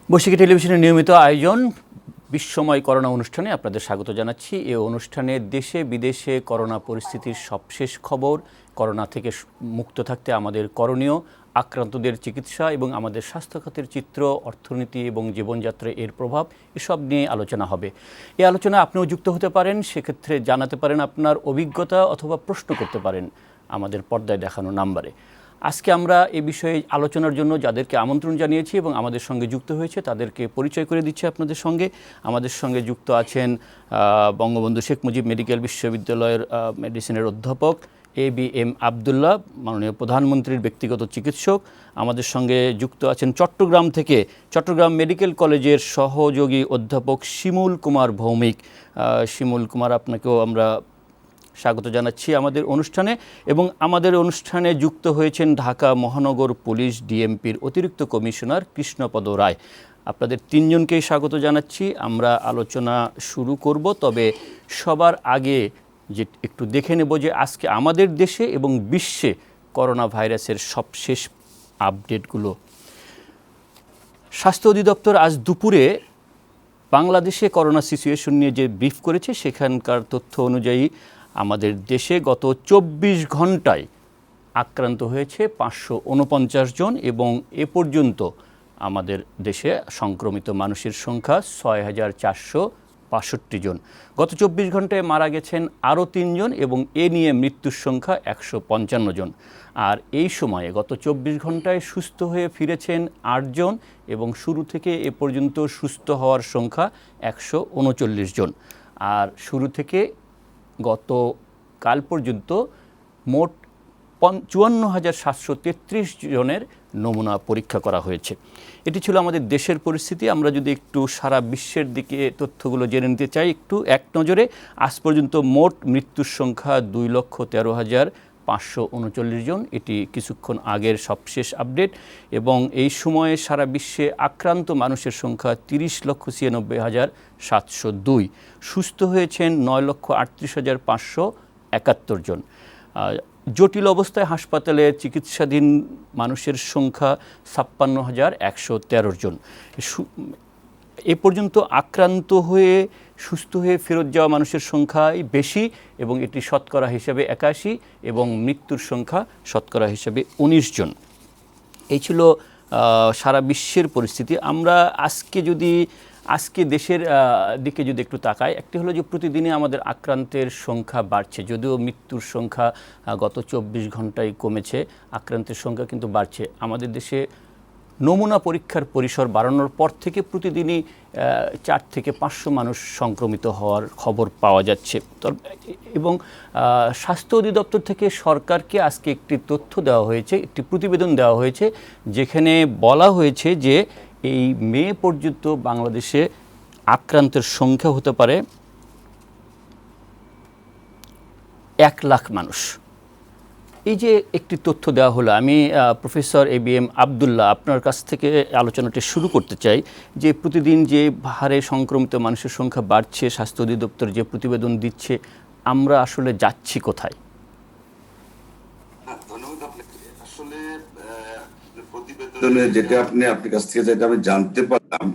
বৈশাখী টেলিভিশনের নিয়মিত আয়োজন বিশ্বময় করোনা অনুষ্ঠানে আপনাদের স্বাগত জানাচ্ছি। এই অনুষ্ঠানে দেশে বিদেশে করোনা পরিস্থিতির সবশেষ খবর, করোনা থেকে মুক্ত থাকতে আমাদের করণীয়, আক্রান্তদের চিকিৎসা এবং আমাদের স্বাস্থ্য খাতের চিত্র, অর্থনীতি এবং জীবনযাত্রায় এর প্রভাব, এসব নিয়ে আলোচনা হবে। এই আলোচনায় আপনিও যুক্ত হতে পারেন, সেক্ষেত্রে জানাতে পারেন আপনার অভিজ্ঞতা অথবা প্রশ্ন করতে পারেন আমাদের পর্দায় দেখানো নাম্বারে। আজকে আমরা এ বিষয়ে আলোচনার জন্য যাদেরকে আমন্ত্রণ জানিয়েছি এবং আমাদের সঙ্গে যুক্ত হয়েছে তাদেরকে পরিচয় করে দিচ্ছি আপনাদের সঙ্গে। আমাদের সঙ্গে যুক্ত আছেন বঙ্গবন্ধু শেখ মুজিব মেডিকেল বিশ্ববিদ্যালয়ের মেডিসিনের অধ্যাপক ABM আবদুল্লাহ, মাননীয় প্রধানমন্ত্রীর ব্যক্তিগত চিকিৎসক। আমাদের সঙ্গে যুক্ত আছেন চট্টগ্রাম থেকে চট্টগ্রাম মেডিকেল কলেজের সহযোগী অধ্যাপক শিমুল কুমার ভৌমিক। শিমুল কুমার, আপনাকেও আমরা স্বাগত জানাচ্ছি আমাদের অনুষ্ঠানে। এবং আমাদের অনুষ্ঠানে যুক্ত হয়েছেন ঢাকা মহানগর পুলিশ ডিএমপির অতিরিক্ত কমিশনার কৃষ্ণপদ রায়। আপনাদের তিনজনকেই স্বাগত জানাচ্ছি। আমরা আলোচনা শুরু করব, তবে সবার আগে যে একটু দেখে নেব যে আজকে আমাদের দেশে এবং বিশ্বে করোনা ভাইরাসের সবশেষ আপডেটগুলো। স্বাস্থ্য অধিদপ্তর আজ দুপুরে বাংলাদেশে করোনা সিচুয়েশন নিয়ে যে ব্রিফ করেছে, সেখানকার তথ্য অনুযায়ী আমাদের দেশে গত 24 ঘন্টায় আক্রান্ত হয়েছে 549 জন এবং এ পর্যন্ত আমাদের দেশে সংক্রমিত মানুষের সংখ্যা 6462 জন। গত 24 ঘন্টায় মারা গেছেন আরও 3 জন এবং এ নিয়ে মৃত্যুর সংখ্যা 155 জন। আর এই সময়ে গত 24 ঘন্টায় সুস্থ হয়ে ফিরেছেন 8 জন এবং শুরু থেকে এ পর্যন্ত সুস্থ হওয়ার সংখ্যা 139 জন। আর শুরু থেকে গত কাল পর্যন্ত মোট 54,733 জনের নমুনা পরীক্ষা করা হয়েছে। এটি ছিল আমাদের দেশের পরিস্থিতি। আমরা যদি একটু সারা বিশ্বের দিকে তথ্যগুলো জেনে নিতে চাই একটু এক নজরে, আজ পর্যন্ত মোট মৃত্যুর সংখ্যা 2,13,539 জন। এটি কিছুক্ষণ আগের সবশেষ আপডেট। এবং এই সময়ে সারা বিশ্বে আক্রান্ত মানুষের সংখ্যা 30,96,702। সুস্থ হয়েছেন 9,38,571 জন। জটিল অবস্থায় হাসপাতালে চিকিৎসাধীন মানুষের সংখ্যা 56,113 জন। এ পর্যন্ত আক্রান্ত হয়ে সুস্থ হয়ে ফেরত যাওয়া মানুষের সংখ্যাই বেশি এবং এটি শতকরা হিসাবে 81 এবং মৃত্যুর সংখ্যা শতকরা হিসাবে 19 জন। এই ছিল সারা বিশ্বের পরিস্থিতি। আমরা আজকে দেশের দিকে যদি একটু তাকাই, একটি হলো যে প্রতিদিনই আমাদের আক্রান্তের সংখ্যা বাড়ছে, যদিও মৃত্যুর সংখ্যা গত 24 ঘন্টায় কমেছে, আক্রান্তের সংখ্যা কিন্তু বাড়ছে। আমাদের দেশে নমুনা পরীক্ষার পরিসর বাড়ানোর পর থেকে প্রতিদিনই 4 থেকে 500 মানুষ সংক্রমিত হওয়ার খবর পাওয়া যাচ্ছে। এবং স্বাস্থ্য অধিদপ্তর থেকে সরকারকে আজকে একটি তথ্য দেওয়া হয়েছে, একটি প্রতিবেদন দেওয়া হয়েছে, যেখানে বলা হয়েছে যে এই মে পর্যন্ত বাংলাদেশে আক্রান্তের সংখ্যা হতে পারে 1 লাখ মানুষ। এই যে একটি তথ্য দেওয়া হলো, আমি প্রফেসর ABM আবদুল্লাহ আপনার কাছ থেকে আলোচনাটি শুরু করতে চাই যে প্রতিদিন যে হারে সংক্রমিত মানুষের সংখ্যা বাড়ছে, স্বাস্থ্য অধিদপ্তর যে প্রতিবেদন দিচ্ছে, আমরা আসলে যাচ্ছি কোথায়? ধন্যবাদ আপনাকে। আসলে প্রতিবেদনে যেটা আপনার কাছ থেকে যেটা আমি জানতে পারলাম,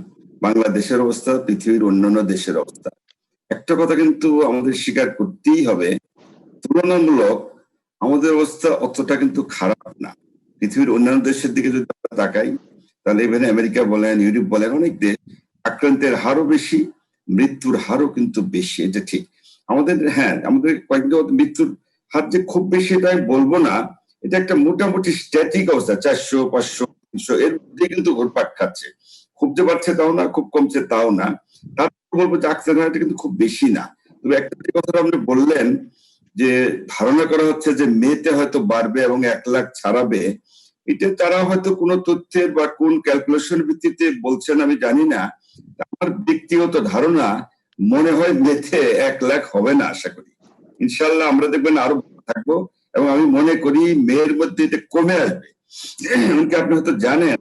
বাংলাদেশের অবস্থা পৃথিবীর অন্যান্য দেশের অবস্থা, একটা কথা কিন্তু আমাদের স্বীকার করতেই হবে, তুলনামূলক আমাদের অবস্থা অতটা কিন্তু খারাপ না। পৃথিবীর অন্যান্য দেশের দিকে যদি আমরা তাকাই, তাহলে এখানে আমেরিকা বলেন, ইউরোপ বলেন, অনেক দেশ আক্রান্তের হারও বেশি, মৃত্যুর হারও কিন্তু বেশি। এটা ঠিক। আমাদের আমাদের কয়েকদিন মৃত্যুর হার যে খুব বেশি এটা আমি বলবো না, এটা একটা মোটামুটি স্ট্যাটিক অবস্থা, 400, 500, 300 এর মধ্যে কিন্তু ঘুরপাক খাচ্ছে। খুব যে বাড়ছে তাও না, খুব কমছে তাও না। তারপর বলবো যে আক্রান্তের হারটা কিন্তু খুব বেশি না। তবে একটা কথা আপনি বললেন যে ধারণা করা হচ্ছে যে মেতে হয়তো বাড়বে এবং 1 লাখ ছাড়াবে, এটা তারা হয়তো কোনো তথ্যের বা কোন ক্যালকুলেশন ভিত্তিতে বলছেন আমি জানি না। আমার ব্যক্তিগত ধারণা মনে হয় মেতে 1 লাখ হবে না। আশা করি ইনশাল্লাহ আমরা দেখবেন আরো থাকবো এবং আমি মনে করি মেয়ের মধ্যে এটা কমে আসবে। এমনকি আপনি হয়তো জানেন,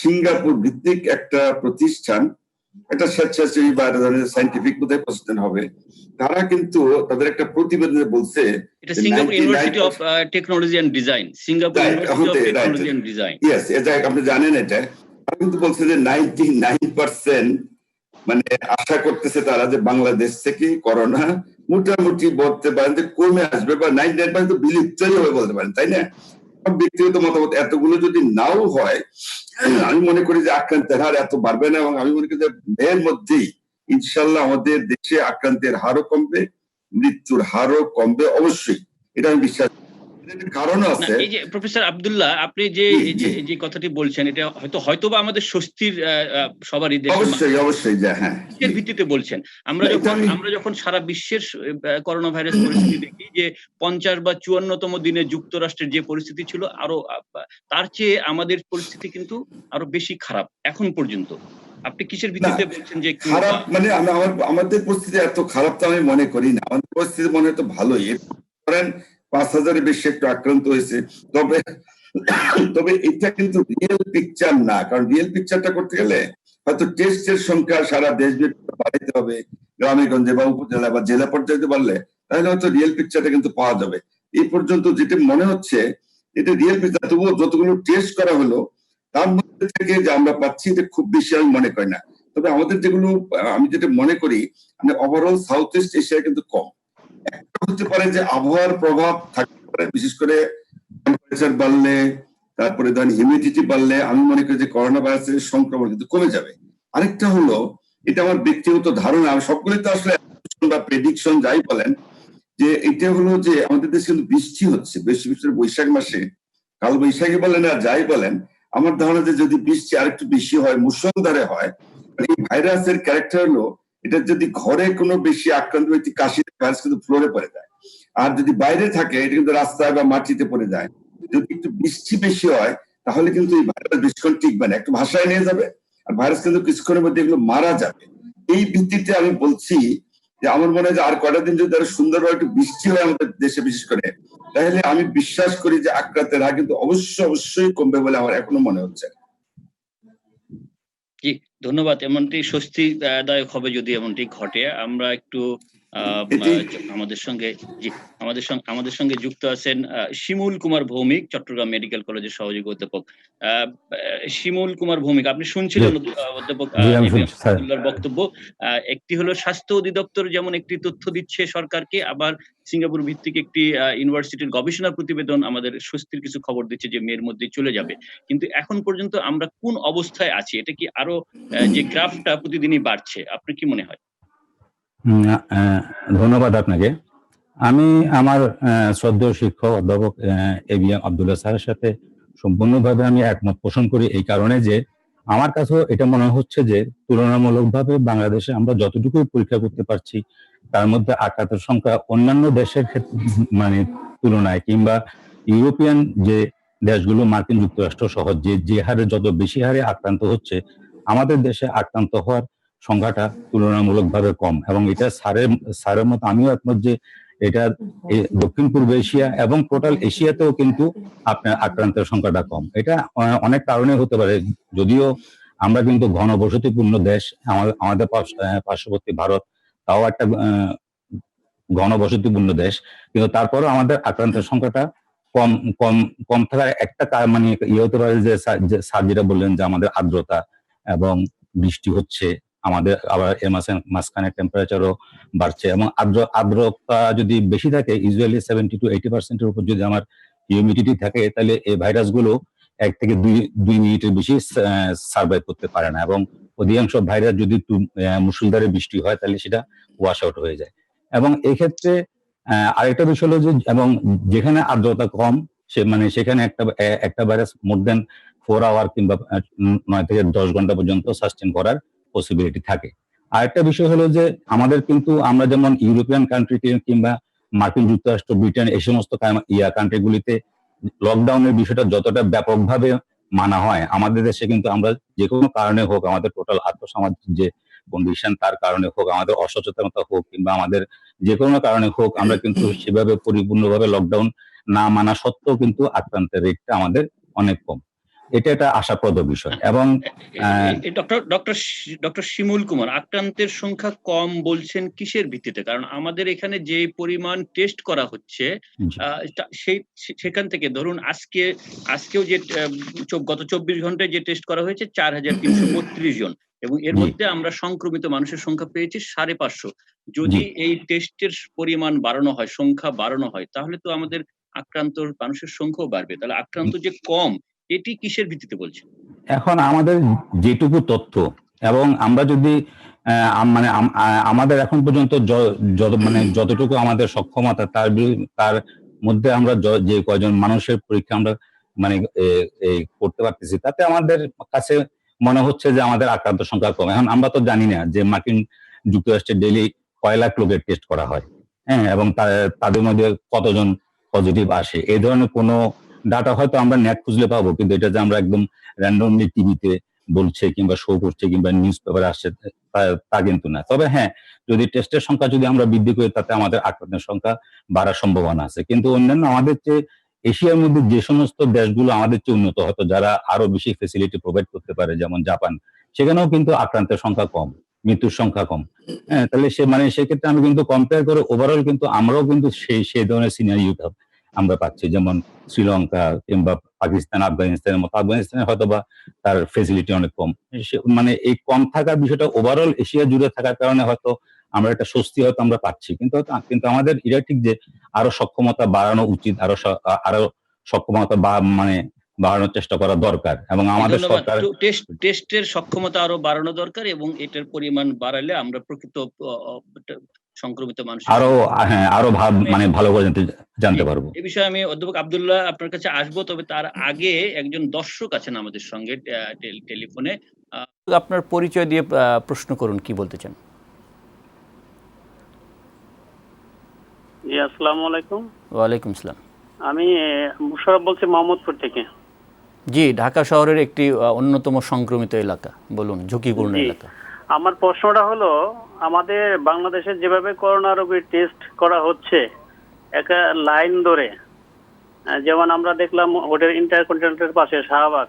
সিঙ্গাপুর ভিত্তিক একটা প্রতিষ্ঠান, একটা স্বেচ্ছাসেবী বা সায়েন্টিফিক বোধহয় প্রতিষ্ঠান হবে, তারা কিন্তু তাদের একটা প্রতিবেদনে বলছে এটা Singapore University of Technology and Design, Singapore University of Technology and Design. Yes, এটা আপনি জানেন এটা। তারা কিন্তু বলছে যে 99% মানে আশা করতেছে তারা যে বাংলাদেশ থেকে করোনা মোটামুটি বলতে পারেন যে কমে আসবে, বা 99% বিলুপ্তই হবে বলতে পারেন, তাই না? ব্যক্তিগত মতামত, এতগুলো যদি নাও হয় আমি মনে করি যে আক্রান্তের হার এত বাড়বে না, এবং আমি মনে করি যে এর মধ্যেই ইনশাল্লাহ আমাদের দেশে আক্রান্তের হারও কমবে, মৃত্যুর হারও কমবে, অবশ্যই এটা আমি বিশ্বাস করি। কারণ আছে। এই যে প্রফেসর আব্দুল্লাহ, আপনি যে যে কথাটি বলছেন, এটা হয়তোবা আমাদের স্বস্তির সবারই দেশে অবশ্যই হ্যাঁ এর ভিত্তিতে বলছেন। আমরা যখন সারা বিশ্বের করোনা ভাইরাস পরিস্থিতি দেখি যে 50 বা 54তম দিনে যুক্তরাষ্ট্রের যে পরিস্থিতি ছিল, আরো তার চেয়ে আমাদের পরিস্থিতি কিন্তু আরো বেশি খারাপ এখন পর্যন্ত। আপনি কিসের ভিত্তিতে বলছেন যে খারাপ? মানে আমাদের পরিস্থিতি এত খারাপ তো আমি মনে করি না, আমাদের পরিস্থিতি মনে হয় তো ভালোই। করেন 5,000-এর বেশি একটু আক্রান্ত হয়েছে, তবে এটা কিন্তু রিয়েল পিকচার না। কারণ রিয়েল পিকচারটা করতে গেলে হয়তো টেস্টের সংখ্যা সারা দেশব্যাপী বাড়াইতে হবে, গ্রামে গঞ্জে বা উপজেলা বা জেলা পর্যায়ে বাড়লে তাহলে হয়তো রিয়েল পিকচারটা কিন্তু পাওয়া যাবে। এই পর্যন্ত যেটা মনে হচ্ছে এটা রিয়েল পিকচার, তবুও যতগুলো টেস্ট করা হলো তার মধ্যে থেকে যে আমরা পাচ্ছি এটা খুব বেশি আমি মনে করি না। তবে আমাদের যেগুলো আমি যেটা মনে করি, মানে ওভারঅল সাউথ ইস্ট এশিয়া কিন্তু কম। একটা হতে পারে যে আবহাওয়ার প্রভাব থাকতে পারে, বিশেষ করে টেম্পারেচার বাড়লে, তারপরে ধরেন হিউমিডিটি বাড়লে আমি মনে করি যে করোনা ভাইরাসের সংক্রমণ কিন্তু কমে যাবে। আরেকটা হলো, এটা আমার ব্যক্তিগত ধারণা, সবগুলি তো আসলে বা প্রেডিকশন যাই বলেন, যে এটা হলো যে আমাদের দেশে কিন্তু বৃষ্টি হচ্ছে, বেশি বিশেষ বৈশাখ মাসে, কাল বৈশাখী বলেন আর যাই বলেন, আমার ধারণা যে যদি বৃষ্টি আরেকটু বেশি হয়, মুষলধারে হয়, এই ভাইরাসের ক্যারেক্টার হলো এটা যদি ঘরে কোনো বেশি আক্রান্ত ব্যক্তি কাশি, ভাইরাস কিন্তু ফ্লোরে পড়ে যায়। আর যদি বাইরে থাকে এটা কিন্তু রাস্তায় বা মাটিতে পড়ে যায়। যদি একটু বৃষ্টি বেশি হয় তাহলে কিন্তু এই ভাইরাস বেশিক্ষণ টিকবে না, একটু ভাষায় নিয়ে যাবে, আর ভাইরাস কিন্তু কিছুক্ষণের মধ্যে এগুলো মারা যাবে। এই ভিত্তিতে আমি বলছি যে আমার মনে হয় যে আর কয়টা দিন যদি আরো সুন্দরভাবে একটু বৃষ্টি হয় আমাদের দেশে বিশেষ করে, তাহলে আমি বিশ্বাস করি যে আক্রান্তের হার কিন্তু অবশ্যই কমবে বলে আমার এখনো মনে হচ্ছে। জি, ধন্যবাদ। এমনটি স্বস্তিদায়ক হবে যদি এমনটি ঘটে। আমরা একটু আমাদের সঙ্গে যুক্ত আছেন শিমুল কুমার ভৌমিক, চট্টগ্রাম মেডিকেল কলেজের সহযোগী অধ্যাপক। শিমুল কুমার ভৌমিক, আপনি শুনছিলেন অধ্যাপক আব্দুল্লাহর বক্তব্য। একটি হলো স্বাস্থ্য অধিদপ্তর যেমন একটি তথ্য দিচ্ছে সরকারকে, আবার সিঙ্গাপুর ভিত্তিক একটি ইউনিভার্সিটির গবেষণা প্রতিবেদন আমাদের স্বস্তির কিছু খবর দিচ্ছে যে মেয়ের মধ্যেই চলে যাবে। কিন্তু এখন পর্যন্ত আমরা কোন অবস্থায় আছি? এটা কি আরো যে গ্রাফটা প্রতিদিনই বাড়ছে, আপনার কি মনে হয়? ধন্যবাদ আপনাকে। আমি আমার শ্রদ্ধেয় শিক্ষক অধ্যাপক এবিএম আব্দুল্লাহ স্যারের সাথে সম্পূর্ণভাবে আমি একমত পোষণ করি, এই কারণে যে আমার কাছেও এটা মনে হচ্ছে যে তুলনামূলকভাবে বাংলাদেশে আমরা যতটুকু পরীক্ষা করতে পারছি তার মধ্যে আক্রান্তের সংখ্যা অন্যান্য দেশের মানে তুলনায়, কিংবা ইউরোপিয়ান যে দেশগুলো, মার্কিন যুক্তরাষ্ট্র সহ যে হারে যত বেশি হারে আক্রান্ত হচ্ছে, আমাদের দেশে আক্রান্ত হওয়ার সংখ্যাটা তুলনামূলকভাবে কম। এবং এটা স্যারের মতো আমিও একমত যে এটা দক্ষিণ পূর্ব এশিয়া এবং টোটাল এশিয়াতেও কিন্তু আপনার আক্রান্তের সংখ্যাটা কম। এটা অনেক কারণে হতে পারে, যদিও আমরা কিন্তু ঘনবসতিপূর্ণ দেশ, আমাদের পার্শ্ববর্তী ভারত তাও একটা ঘনবসতিপূর্ণ দেশ, কিন্তু তারপরেও আমাদের আক্রান্তের সংখ্যাটা কম কম কম থাকার একটা মানে ইয়ে হতে পারে যে স্যার যেটা বললেন যে আমাদের আর্দ্রতা এবং বৃষ্টি হচ্ছে, আমাদের আবার এর মাঝখানে টেম্পারেচারও বাড়ছে, এবং আর্দ্রতা যদি বেশি থাকে, ইউজুয়ালি 70 to 80% উপর যদি আমার হিউমিডিটি থাকে, তাহলে এই ভাইরাসগুলো 1 থেকে 2 মিনিটের বেশি সার্ভাইভ করতে পারে না, এবং অধিকাংশ ভাইরাস যদি মুষলধারে বৃষ্টি হয় তাহলে সেটা ওয়াশ আউট হয়ে যায়। এবং এই ক্ষেত্রে আরেকটা বিষয় হলো যে, এবং যেখানে আর্দ্রতা কম সেখানে একটা ভাইরাস মোর দেন 4 আওয়ার কিংবা 9 থেকে 10 ঘন্টা পর্যন্ত সাস্টেন করার পসিবিলিটি থাকে। আরেকটা বিষয় হলো যে আমাদের কিন্তু আমরা যেমন ইউরোপিয়ান কান্ট্রিতে কিংবা মার্কিন যুক্তরাষ্ট্র, ব্রিটেন, এই সমস্ত কান্ট্রিগুলিতে লকডাউনের বিষয়টা যতটা ব্যাপকভাবে মানা হয়, আমাদের দেশে কিন্তু আমরা যে কোনো কারণে হোক, আমাদের টোটাল আর্থসামাজিক যে কন্ডিশন তার কারণে হোক, আমাদের অসচেতনতা হোক, কিংবা আমাদের যে কোনো কারণে হোক, আমরা কিন্তু সেভাবে পরিপূর্ণভাবে লকডাউন না মানা সত্ত্বেও কিন্তু আক্রান্তের রেটটা আমাদের অনেক কম। এটা একটা আশাপ্রদ বিষয়। এবং ডক্টর শিমুল কুমার, আক্রান্তের সংখ্যা কম বলছেন কিসের ভিত্তিতে? কারণ আমাদের এখানে যে পরিমাণ টেস্ট করা হচ্ছে সেখান থেকে ধরুন আজকেও যে গত 24 ঘন্টায় যে টেস্ট করা হয়েছে 4332 জন, এবং এর মধ্যে আমরা সংক্রমিত মানুষের সংখ্যা পেয়েছি 550। যদি এই টেস্টের পরিমাণ বাড়ানো হয়, সংখ্যা বাড়ানো হয়, তাহলে তো আমাদের আক্রান্ত মানুষের সংখ্যাও বাড়বে। তাহলে আক্রান্ত যে কম, এটি কিসের ভিত্তিতে বলছেন? এখন আমাদের যেটুকু তথ্য, এবং আমরা যদি মানে আমাদের এখন পর্যন্ত মানে যতটুকু আমাদের সক্ষমতা তার মধ্যে আমরা যে কয়জন মানুষের পরীক্ষা আমরা মানে করতে পারতেছি, তাতে আমাদের কাছে মনে হচ্ছে যে আমাদের আক্রান্ত সংখ্যা কম। এখন আমরা তো জানি না যে মার্কিন যুক্তরাষ্ট্রে ডেইলি কয় লাখ লোকের টেস্ট করা হয়, হ্যাঁ, এবং তাদের মধ্যে কতজন পজিটিভ আসে, এই ধরনের কোনো ডাটা হয়তো আমরা নেট খুঁজলে পাবো, কিন্তু এটা যে আমরা একদম র্যান্ডমলি টিভিতে বলছে কিংবা শো করছে কিংবা নিউজ পেপারে আসছে তা কিন্তু না। তবে হ্যাঁ, যদি টেস্টের সংখ্যা যদি আমরা বৃদ্ধি করি, তাতে আমাদের আক্রান্তের সংখ্যা বাড়ার সম্ভাবনা আছে। কিন্তু অন্যান্য আমাদের চেয়ে এশিয়ার মধ্যে যে সমস্ত দেশগুলো আমাদের চেয়ে উন্নত, হয়তো যারা আরো বেশি ফেসিলিটি প্রোভাইড করতে পারে, যেমন জাপান, সেখানেও কিন্তু আক্রান্তের সংখ্যা কম, মৃত্যুর সংখ্যা কম। হ্যাঁ, তাহলে সেক্ষেত্রে আমি কিন্তু কম্পেয়ার করে ওভারঅল কিন্তু আমরাও কিন্তু সেই ধরনের সিনারিওটা আমরা পাচ্ছি। যেমন শ্রীলঙ্কা কিংবা পাকিস্তান, আফগানিস্তানের মতো, আফগানিস্তানে হয়তো বা তার ফেসিলিটি অনেক কম, মানে এই কম থাকার বিষয়টা ওভারঅল এশিয়া জুড়ে থাকার কারণে হয়তো আমরা একটা স্বস্তি হয়তো আমরা পাচ্ছি। কিন্তু আমাদের এটা ঠিক যে আরো সক্ষমতা বাড়ানো উচিত, আরো সক্ষমতা মানে বাড়ানোর চেষ্টা করা দরকার, এবং আমাদের সরকার টেস্টের সক্ষমতা আরো বাড়ানো দরকার, এবং এটার পরিমাণ বাড়ালে আমরা প্রকৃত সংক্রমিত মানুষ আরো মানে ভালো করে জানতে পারবো। এই বিষয়ে আমি অধ্যাপক আব্দুল্লাহ আপনার কাছে আসবো, তবে তার আগে একজন দর্শক আছেন আমাদের সঙ্গে টেলিফোনে। আপনার পরিচয় দিয়ে প্রশ্ন করুন, কি বলতে চান? জি, আসসালামু আলাইকুম। ওয়ালাইকুম আসসালাম। আমি মুশাররফ বলছি মোহাম্মদপুর থেকে। জি, ঢাকা শহরের একটি অন্যতম সংক্রমিত এলাকা, বলুন, ঝুঁকিপূর্ণ এলাকা। আমার প্রশ্নটা হলো, আমাদের বাংলাদেশে যেভাবে করোনা রোগীর টেস্ট করা হচ্ছে একটা লাইন ধরে, যেমন আমরা দেখলাম হোটেল ইন্টারকন্টিনেন্টাল পাশে শাহবাগ,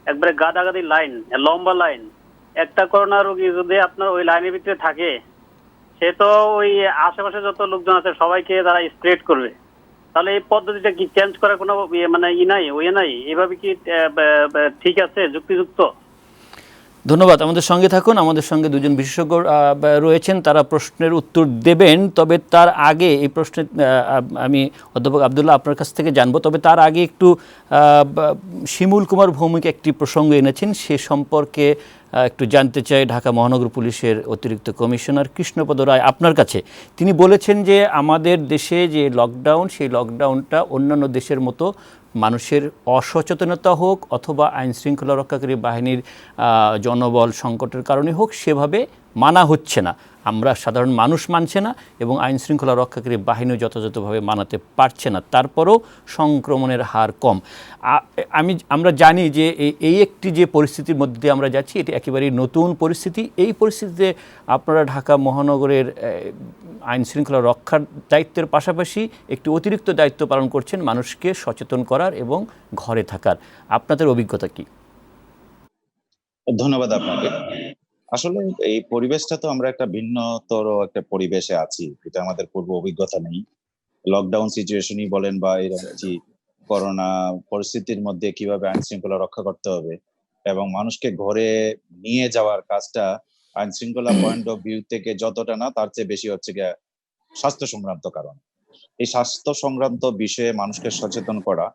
একবারে গাদাগাদি লাইন, লম্বা লাইন। একটা করোনা রোগী যদি আপনার ওই লাইনের ভিতরে থাকে, সে তো ওই আশেপাশে যত লোকজন আছে সবাইকে তারা স্প্রেড করবে। তাহলে এই পদ্ধতিটা কি চেঞ্জ করার কোনো মানে নাই, এভাবে কি ঠিক আছে, যুক্তিযুক্ত? ধন্যবাদ। আমাদের সঙ্গে থাকুন, আমাদের সঙ্গে দুজন বিশেষজ্ঞ রয়েছেন, তারা প্রশ্নের উত্তর দেবেন। তবে তার আগে এই প্রশ্নে আমি অধ্যাপক আব্দুল্লাহ আপনার কাছ থেকে জানবো। তবে তার আগে একটু শিমুল কুমার ভৌমিক একটি প্রসঙ্গ এনেছেন, সে সম্পর্কে একটু জানতে চাই। ঢাকা মহানগর পুলিশের অতিরিক্ত কমিশনার কৃষ্ণপদ রায় আপনার কাছে, তিনি বলেছেন যে আমাদের দেশে যে লকডাউন, সেই লকডাউনটা অন্যান্য দেশের মতো মানুষের অসচেতনতা হোক অথবা আইন শৃঙ্খলা রক্ষাকারী বাহিনীর জনবল সংকটের কারণে হোক, সেভাবে মানা হচ্ছে না। আমরা সাধারণ মানুষ মানছে না, এবং আইন শৃঙ্খলা রক্ষাকারী বাহিনীও যথাযথভাবে মানাতে পারছে না, তারপরও সংক্রমণের হার কম। আমরা জানি যে এই একটি যে পরিস্থিতির মধ্যে দিয়ে আমরা যাচ্ছি, এটি একেবারেই নতুন পরিস্থিতি। এই পরিস্থিতিতে আপনারা ঢাকা মহানগরের আইন শৃঙ্খলা রক্ষার দায়িত্বের পাশাপাশি একটি অতিরিক্ত দায়িত্ব পালন করছেন, মানুষকে সচেতন করার এবং ঘরে থাকার। আপনাদের অভিজ্ঞতা কি? ধন্যবাদ আপনাকে। আসলে এই পরিবেশটা তো আমরা একটা ভিন্নতর একটা পরিবেশে আছি, এটা আমাদের পূর্ব অভিজ্ঞতা নেই। লকডাউন সিচুয়েশনই বলেন বা এরকম করোনা পরিস্থিতির মধ্যে কিভাবে আইন শৃঙ্খলা রক্ষা করতে হবে এবং মানুষকে ঘরে নিয়ে যাওয়ার কাজটা আইন শৃঙ্খলা পয়েন্ট অফ ভিউ থেকে যতটা না, তার চেয়ে বেশি হচ্ছে গিয়ে স্বাস্থ্য সংক্রান্ত কারণ। এই স্বাস্থ্য সংক্রান্ত বিষয়ে মানুষকে সচেতন করা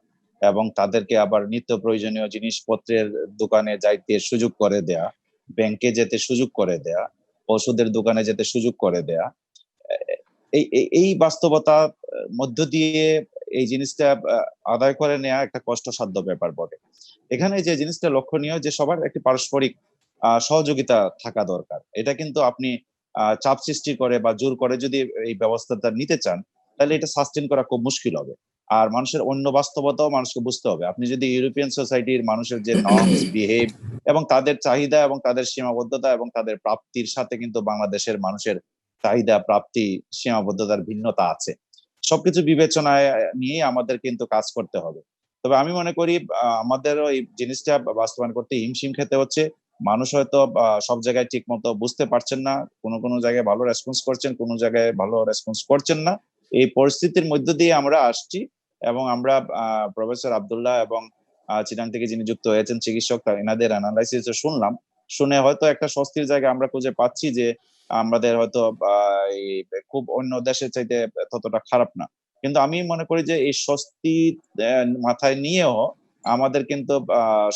এবং তাদেরকে আবার নিত্য প্রয়োজনীয় জিনিসপত্রের দোকানে যাইতে সুযোগ করে দেয়া, ব্যাংকে যেতে সুযোগ করে দেয়া, ওষুধের দোকানে যেতে সুযোগ করে দেয়া, এই বাস্তবতা মধ্য দিয়ে এই জিনিসটা আদায় করে নেওয়া একটা কষ্টসাধ্য ব্যাপার বটে। এখানে যে জিনিসটা লক্ষণীয়, যে সবার একটি পারস্পরিক সহযোগিতা থাকা দরকার। এটা কিন্তু আপনি চাপ সৃষ্টি করে বা জোর করে যদি এই ব্যবস্থাটা নিতে চান, তাহলে এটা সাস্টেন করা খুব মুশকিল হবে। আর মানুষের অন্য বাস্তবতাও মানুষকে বুঝতে হবে। আপনি যদি ইউরোপিয়ান সোসাইটির মানুষের যে নর্মস, বিহেভ এবং তাদের চাহিদা এবং তাদের সীমাবদ্ধতা এবং তাদের প্রাপ্তির সাথে কিন্তু বাংলাদেশের মানুষের চাহিদা, প্রাপ্তি, সীমাবদ্ধতার ভিন্নতা আছে। সবকিছু বিবেচনায় নিয়ে আমাদের কিন্তু কাজ করতে হবে। তবে আমি মনে করি আমাদেরও এই জিনিসটা বাস্তবায়ন করতে হিমশিম খেতে হচ্ছে। মানুষ হয়তো সব জায়গায় ঠিক মতো বুঝতে পারছেন না, কোনো কোনো জায়গায় ভালো রেসপন্স করছেন, কোনো জায়গায় ভালো রেসপন্স করছেন না। এই পরিস্থিতির মধ্য দিয়ে আমরা আসছি এবং আমরা প্রফেসর আব্দুল্লাহ এবং চিটাং থেকে যিনি যুক্ত হয়েছেন চিকিৎসক, এনাদের অ্যানালাইসিস শুনলাম, শুনে হয়তো একটা স্বস্তির জায়গা আমরা খুঁজে পাচ্ছি যে আমাদের হয়তো খুব অন্য দেশের চাইতে ততটা খারাপ না। কিন্তু আমি মনে করি যে এই স্বস্তি মাথায় নিয়েও আমাদের কিন্তু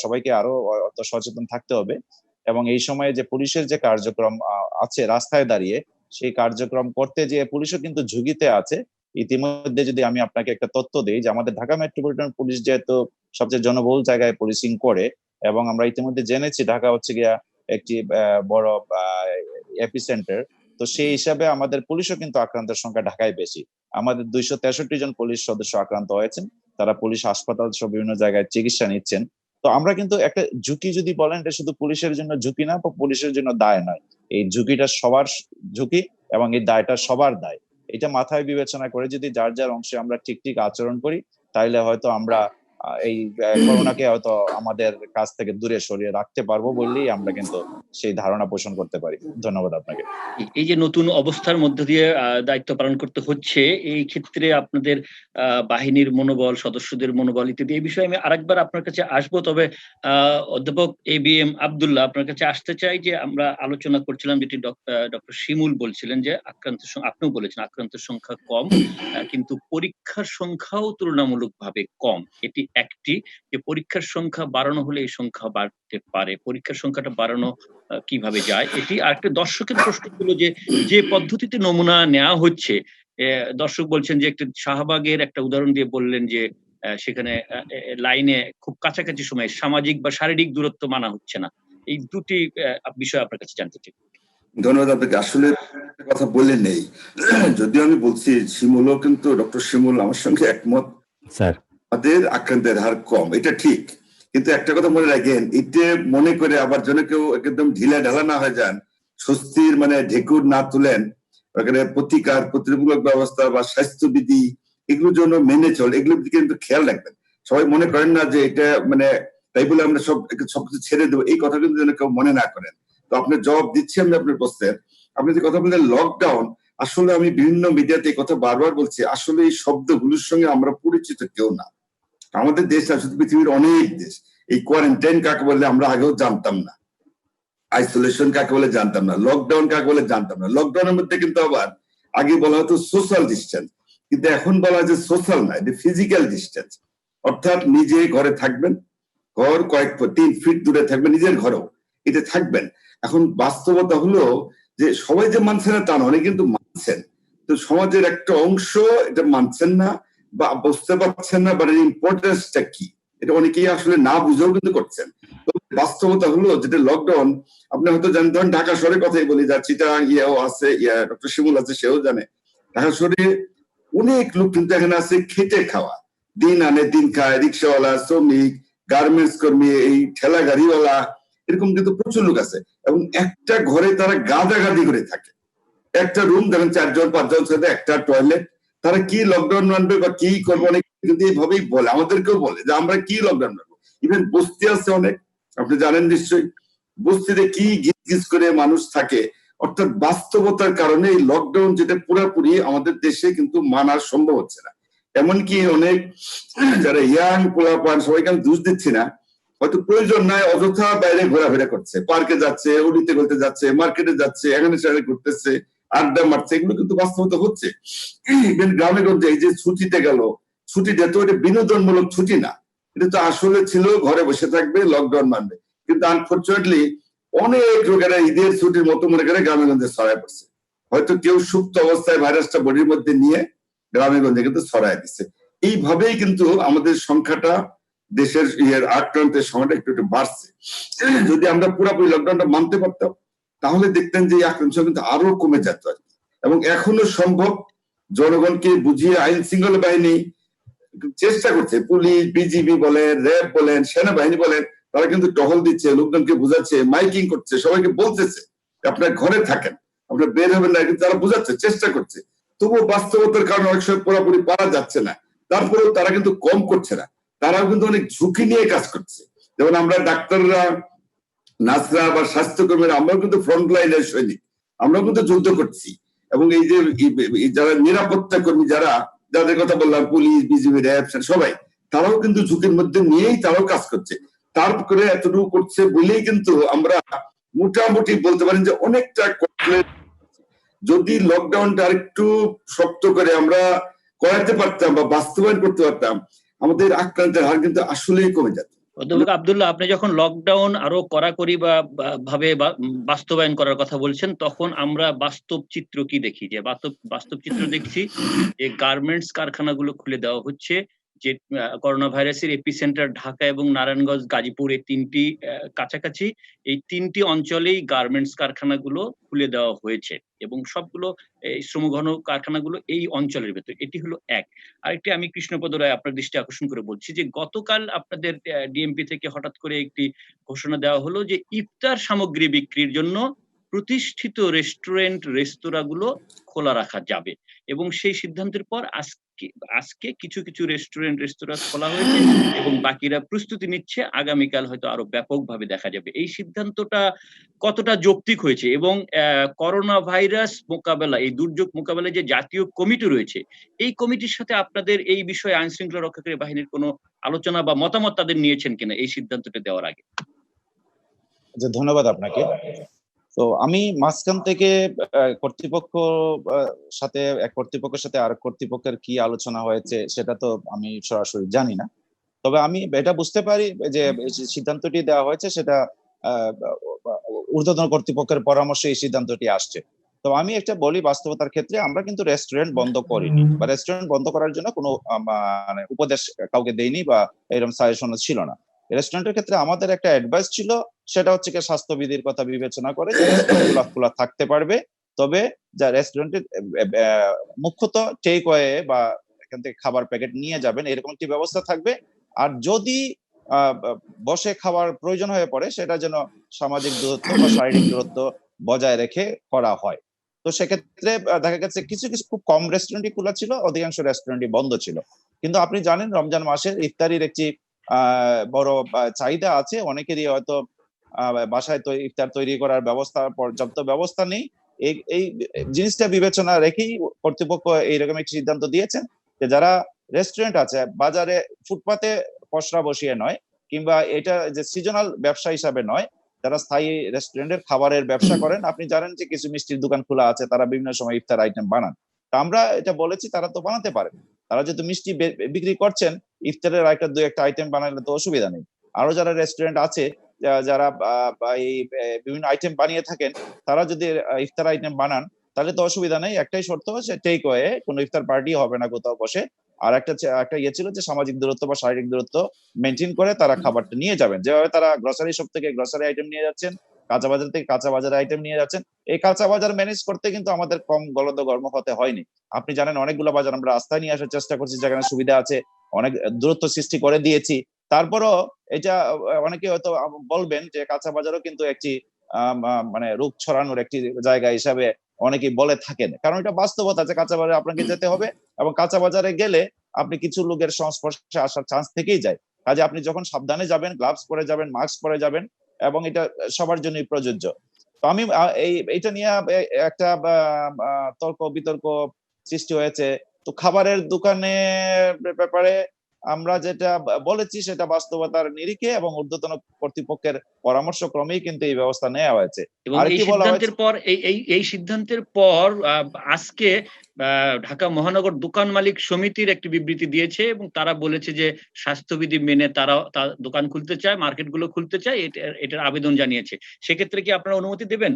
সবাইকে আরো সচেতন থাকতে হবে এবং এই সময়ে যে পুলিশের যে কার্যক্রম আছে রাস্তায় দাঁড়িয়ে, সেই কার্যক্রম করতে যে পুলিশও কিন্তু ঝুঁকিতে আছে। ইতিমধ্যে যদি আমি আপনাকে একটা তথ্য দিই যে আমাদের ঢাকা মেট্রোপলিটন পুলিশ যেহেতু সবচেয়ে জনবহুল জায়গায় পুলিশিং করে এবং আমরা ইতিমধ্যে জেনেছি ঢাকা হচ্ছে গিয়া একটি বড় এপিসেন্টার, তো সেই হিসাবে আমাদের পুলিশও কিন্তু আক্রান্তের সংখ্যা ঢাকায় বেশি। আমাদের 263 জন পুলিশ সদস্য আক্রান্ত হয়েছেন, তারা পুলিশ হাসপাতাল সব বিভিন্ন জায়গায় চিকিৎসা নিচ্ছেন। তো আমরা কিন্তু একটা ঝুঁকি যদি বলেন, এটা শুধু পুলিশের জন্য ঝুঁকি না বা পুলিশের জন্য দায় নয়, এই ঝুঁকিটা সবার ঝুঁকি এবং এই দায়টা সবার দায়। এটা মাথায় বিবেচনা করে যদি যার যার অংশে আমরা ঠিক ঠিক আচরণ করি, তাইলে হয়তো আমরা এই করোনাকে হয়তো আমাদের কাছ থেকে দূরে সরিয়ে রাখতে পারবো বললেই আমরা কিন্তু সেই ধারণা পোষণ করতে পারি। ধন্যবাদ আপনাকে। এই যে নতুন অবস্থার মধ্য দিয়ে দায়িত্ব পালন করতে হচ্ছে, এই ক্ষেত্রে আপনাদের বাহিনীর মনোবল, সদস্যদের মনোবল ইত্যাদি এই বিষয়ে আমি আরেকবার আপনার কাছে আসবো। তবে অধ্যাপক ABM আব্দুল্লাহ, আপনার কাছে আসতে চাই যে আমরা আলোচনা করছিলাম যেটি ডক্টর শিমুল বলছিলেন যে আপনিও বলেছেন আক্রান্তের সংখ্যা কম, কিন্তু পরীক্ষার সংখ্যাও তুলনামূলকভাবে কম। এটি একটি যে পরীক্ষার সংখ্যা বাড়ানো হলে এই সংখ্যা বাড়তে পারে, পরীক্ষার সংখ্যাটা বাড়ানো কিভাবে যায় এটি। আরেকটা দর্শকের প্রশ্ন হলো যে পদ্ধতিতে নমুনা নেওয়া হচ্ছে, দর্শক বলছেন যে একটা শাহবাগের একটা উদাহরণ দিয়ে বললেন যে সেখানে লাইনে খুব কাছাকাছি সময়ে সামাজিক বা শারীরিক দূরত্ব মানা হচ্ছে না। এই দুটি বিষয় আপনার কাছে জানতে চাই। ধন্যবাদ আপনাকে। আসলে কথা বললেন নেই, যদিও আমি বলছি শিমুলও কিন্তু ডক্টর শিমুল আমার সঙ্গে একমত, স্যার আমাদের আক্রান্তের হার কম, এটা ঠিক। কিন্তু একটা কথা মনে রাখেন, এটা মনে করে আবার যেন কেউ একদম ঢিলা ঢালা না হয়ে যান, স্বস্তির মানে ঢেকুর না তুলেন, প্রতিকার প্রতিরোধমূলক ব্যবস্থা বা স্বাস্থ্যবিধি এগুলোর জন্য মেনে চল, এগুলোর দিকে কিন্তু খেয়াল রাখবেন। সবাই মনে করেন না যে এটা মানে তাই বলে আমরা সবকিছু ছেড়ে দেবো, এই কথা কিন্তু যেন কেউ মনে না করেন। তো আপনার জবাব দিচ্ছি আমি আপনার প্রশ্নের। আপনি যে কথা বললেন লকডাউন, আসলে আমি বিভিন্ন মিডিয়াতে এই কথা বারবার বলছি, আসলে এই শব্দগুলোর সঙ্গে আমরা পরিচিত কেউ না। আমাদের দেশ না, শুধু পৃথিবীর অনেক দেশ এই কোয়ারেন্টাইন কাকে বলে আমরা আগেও জানতাম না, আইসোলেশন কাকে বলে জানতাম না, লকডাউন কাকে বলে জানতাম না। লকডাউনের মধ্যে কিন্তু আবার আগে বলা হতো সোশ্যাল ডিস্টেন্স, কিন্তু এখন বলা হয় যে সোশ্যাল না, এটা ফিজিক্যাল ডিস্টেন্স। অর্থাৎ নিজে ঘরে থাকবেন, ঘর 3 ফিট দূরে থাকবেন, নিজের ঘরেও এটা থাকবেন। এখন বাস্তবতা হলো যে সবাই যে মানছে না তা না, অনেকে কিন্তু মানছেন, তো সমাজের একটা অংশ এটা মানছেন না বা বুঝতে পারছেন না, বা ইম্পর্টেন্সটা কি এটা অনেকেই আসলে না বুঝেও কিন্তু করছেন। তো বাস্তবতা হলো যেটা লকডাউন, আপনি হয়তো জানেন, ধরেন ঢাকা শহরের কথাই বলি, যা চিটাগাং আছে, ডক্টর শিমুল আছে, সেও জানে ঢাকা শহরে অনেক লোক কিন্তু এখানে আছে খেটে খাওয়া, দিন আনে দিন খায়, রিক্সাওয়ালা, শ্রমিক, গার্মেন্টস কর্মী, এই ঠেলা গাড়িওয়ালা, এরকম কিন্তু প্রচুর লোক আছে। এবং একটা ঘরে তারা গাদাগাদি করে থাকে, একটা রুম ধরেন 4 জন 5 জন সাথে একটা টয়লেট। তারা কি লকডাউন মানবে বা কি করবো, অনেক কিন্তু এইভাবেই বলে, আমাদেরকেও বলে যে আমরা কি লকডাউন মানবো। ইভেন বস্তি আছে অনেক, আপনি জানেন নিশ্চয়ই, বস্তিতে কি গিজ গিজ করে মানুষ থাকে। অর্থাৎ বাস্তবতার কারণে এই লকডাউন যেটা পুরোপুরি আমাদের দেশে কিন্তু মানা সম্ভব হচ্ছে না। এমনকি অনেক যারা ইয়াং পোলাপান, সবাইকে আমি দোষ দিচ্ছি না, হয়তো প্রয়োজন নাই অযথা বাইরে ঘোরাফেরা করছে, পার্কে যাচ্ছে, উড়িতে করতে যাচ্ছে, মার্কেটে যাচ্ছে, এখানে সেখানে ঘুরতেছে, আড্ডা মারছে, এগুলো কিন্তু বাস্তবতা হচ্ছে। গ্রামে গঞ্জে এই যে ছুটিতে গেল, ছুটিটা তো এটা বিনোদনমূলক ছুটি না, এটা তো আসলে ছিল ঘরে বসে থাকবে, লকডাউন মানবে। কিন্তু আনফর্চুনেটলি অনেক লোকেরা ঈদের ছুটির মতো মনে করে গ্রামে গঞ্জে ছড়ায় পড়ছে। হয়তো কেউ সুপ্ত অবস্থায় ভাইরাসটা বডির মধ্যে নিয়ে গ্রামে গঞ্জে কিন্তু ছড়ায় দিচ্ছে। এইভাবেই কিন্তু আমাদের সংখ্যাটা, দেশের আক্রান্তের সংখ্যাটা একটু একটু বাড়ছে। যদি আমরা পুরোপুরি লকডাউনটা মানতে পারতাম, তাহলে দেখতেন যে এই আক্রান্ত কিন্তু আরো কমে যেত আর কি। এবং এখনো সম্ভব, জনগণকে বুঝিয়ে আইন শৃঙ্খলা বাহিনী চেষ্টা করছে, পুলিশ, বিজিবি বলেন, র্যাব বলেন, সেনাবাহিনী বলেন, তারা কিন্তু টহল দিচ্ছে, লোকজনকে বোঝাচ্ছে, মাইকিং করছে, সবাইকে বলতেছে আপনার ঘরে থাকেন, আপনার বের হবেন না, কিন্তু তারা বোঝাচ্ছে, চেষ্টা করছে। তবুও বাস্তবতার কারণে অনেক সময় পুরোপুরি পারা যাচ্ছে না, তারপরেও তারা কিন্তু কম করছে না। তারাও কিন্তু অনেক ঝুঁকি নিয়ে কাজ করছে। যেমন আমরা ডাক্তাররা, নার্সরা বা স্বাস্থ্যকর্মীরা, আমরাও কিন্তু ফ্রন্ট লাইনের সৈনিক, আমরাও কিন্তু যুদ্ধ করছি। এবং এই যে যারা নিরাপত্তা কর্মী, যাদের কথা বললাম, পুলিশ, বিজিবি, র্যাব, সবাই, তারাও কিন্তু ঝুঁকির মধ্যে নিয়েই তারাও কাজ করছে। তারপরে এতটুকু করছে বলেই কিন্তু আমরা মোটামুটি বলতে পারেন যে অনেকটা, যদি লকডাউনটা আরেকটু শক্ত করে আমরা করাতে পারতাম বা বাস্তবায়ন করতে পারতাম, আমাদের আক্রান্তের হার কিন্তু আসলেই কমে যেত। অধ্যাপক আব্দুল্লাহ, আপনি যখন লকডাউন আরো কড়াকড়ি ভাবে বাস্তবায়ন করার কথা বলছেন, তখন আমরা বাস্তব চিত্র কি দেখি? যে বাস্তব চিত্র দেখছি যে গার্মেন্টস কারখানাগুলো খুলে দেওয়া হচ্ছে, যে করোনা ভাইরাসের এপিসেন্টার ঢাকা এবং নারায়ণগঞ্জ, গাজীপুর, এই তিনটি কাছাকাছি, এই তিনটি অঞ্চলেই গার্মেন্টস কারখানাগুলো খুলে দেওয়া হয়েছে এবং সবগুলো এই শ্রমঘন কারখানাগুলো এই অঞ্চলের ভেতর। এটি হলো এক। আরেকটি আমি কৃষ্ণপদ রায় আপনার দৃষ্টি আকর্ষণ করে বলছি যে গতকাল আপনাদের ডিএমপি থেকে হঠাৎ করে একটি ঘোষণা দেওয়া হলো যে ইফতার সামগ্রী বিক্রির জন্য প্রতিষ্ঠিত রেস্টুরেন্ট, রেস্তোরাঁগুলো খোলা রাখা যাবে এবং সেই সিদ্ধান্তের পর আজকে কিছু কিছু রেস্টুরেন্ট, রেস্তোরাঁ খোলা হয়েছে এবং বাকিরা প্রস্তুতি নিচ্ছে। আগামীকাল হয়তো আরো ব্যাপকভাবে দেখা যাবে। এই সিদ্ধান্তটা কতটা যৌক্তিক হয়েছে এবং করোনা ভাইরাস মোকাবেলা, এই দুর্যোগ মোকাবেলায় যে জাতীয় কমিটি রয়েছে, এই কমিটির সাথে আপনাদের এই বিষয়ে আইন শৃঙ্খলা রক্ষাকারী বাহিনীর কোনো আলোচনা বা মতামত তাদের নিয়েছেন কিনা এই সিদ্ধান্তটা দেওয়ার আগে? ধন্যবাদ আপনাকে। তো আমি মাঝখান থেকে কর্তৃপক্ষের সাথে আর কর্তৃপক্ষের কি আলোচনা হয়েছে সেটা তো আমি সরাসরি জানি না। তবে আমি এটা বুঝতে পারি যে সিদ্ধান্তটি দেওয়া হয়েছে সেটা ঊর্ধ্বতন কর্তৃপক্ষের পরামর্শে এই সিদ্ধান্তটি আসছে। তো আমি একটা বলি, বাস্তবতার ক্ষেত্রে আমরা কিন্তু রেস্টুরেন্ট বন্ধ করিনি বা রেস্টুরেন্ট বন্ধ করার জন্য কোনো মানে উপদেশ কাউকে দেইনি বা এরকম সাজেশন ছিল না। রেস্টুরেন্টের ক্ষেত্রে আমাদের একটা অ্যাডভাইস ছিল, সেটা হচ্ছে কি স্বাস্থ্যবিধির কথা বিবেচনা করে খোলা থাকতে পারবে। তবে যা রেস্টুরেন্টের মুখ্যত টেক ওয়ে বা এখান থেকে খাবার প্যাকেট নিয়ে যাবেন, এরকম একটি ব্যবস্থা থাকবে। আর যদি বসে খাওয়ার প্রয়োজন হয়ে পড়ে, সেটা যেন সামাজিক দূরত্ব বা শারীরিক দূরত্ব বজায় রেখে করা হয়। তো সেক্ষেত্রে দেখা গেছে কিছু কিছু খুব কম রেস্টুরেন্টই খোলা ছিল, অধিকাংশ রেস্টুরেন্টই বন্ধ ছিল। কিন্তু আপনি জানেন রমজান মাসের ইফতারির একটি বড় চাহিদা আছে, অনেকেরই হয়তো বাসায় ইফতার তৈরি করার ব্যবস্থা, পর্যাপ্ত ব্যবস্থা নেই। এই জিনিসটা বিবেচনা রেখেই কর্তৃপক্ষ এইরকম একটি সিদ্ধান্ত দিয়েছেন যে যারা রেস্টুরেন্ট আছে, বাজারে ফুটপাতে পসরা বসিয়ে নয়, কিংবা এটা যে সিজনাল ব্যবসা হিসাবে নয়, যারা স্থায়ী রেস্টুরেন্টের খাবারের ব্যবসা করেন, আপনি জানেন যে কিছু মিষ্টির দোকান খোলা আছে, তারা বিভিন্ন সময় ইফতার আইটেম বানান। আমরা এটা বলেছি তারা তো বানাতে পারেন, তারা যেহেতু মিষ্টি বিক্রি করছেন, ইফতারের দু একটা আইটেম বানালে তো অসুবিধা নেই। আরো যারা রেস্টুরেন্ট আছে যারা এই বিভিন্ন আইটেম বানিয়ে থাকেন, তারা যদি ইফতার আইটেম বানান তাহলে তো অসুবিধা নেই। একটাই শর্ত হচ্ছে টেক ওয়ে, কোনো ইফতার পার্টি হবে না কোথাও বসে। আর একটা ইয়ে ছিল যে সামাজিক দূরত্ব বা শারীরিক দূরত্ব মেনটেন করে তারা খাবারটা নিয়ে যাবেন। যেভাবে তারা গ্রসারি শপ থেকে গ্রসারি আইটেম নিয়ে যাচ্ছেন, কাঁচা বাজার থেকে কাঁচা বাজারের আইটেম নিয়ে যাচ্ছেন, এই কাঁচা বাজার ম্যানেজ করতে কিন্তু আমাদের কম গলদ হতে হয়নি। আপনি জানেন অনেকগুলো বাজার আমরা রাস্তায় নিয়ে আসার চেষ্টা করছি, যেখানে সুবিধা আছে, অনেক দূরত্ব সৃষ্টি করে দিয়েছি। তারপরও এটা অনেকে হয়তো বলবেন যে কাঁচা বাজারও কিন্তু একটি মানে রোগ ছড়ানোর একটি জায়গা হিসাবে অনেকেই বলে থাকেন, কারণ এটা বাস্তবতা যে কাঁচা বাজারে আপনাকে যেতে হবে এবং কাঁচা বাজারে গেলে আপনি কিছু লোকের সংস্পর্শে আসার চান্স থেকেই যায়। কাজে আপনি যখন সাবধানে যাবেন, গ্লাভস পরে যাবেন, মাস্ক পরে যাবেন, এবং এটা সবার জন্যই প্রযোজ্য। তো আমি এইটা নিয়ে একটা তর্ক বিতর্ক সৃষ্টি হয়েছে। তো খাবারের দোকানের ব্যাপারে আমরা যেটা বলেছি সেটা বাস্তবতার নিরিখে এবং ঊর্ধ্বতন কর্তৃপক্ষের পরামর্শ ক্রমেই কিন্তু এই ব্যবস্থা নেওয়া হয়েছে। এবং এই সিদ্ধান্তের পর আজকে ঢাকা মহানগর দোকান মালিক সমিতির একটি বিবৃতি দিয়েছে এবং তারা বলেছে যে স্বাস্থ্যবিধি মেনে তারা দোকান খুলতে চায়, মার্কেটগুলো খুলতে চায়, এটার আবেদন জানিয়েছে। সেক্ষেত্রে কি আপনারা অনুমতি দেবেন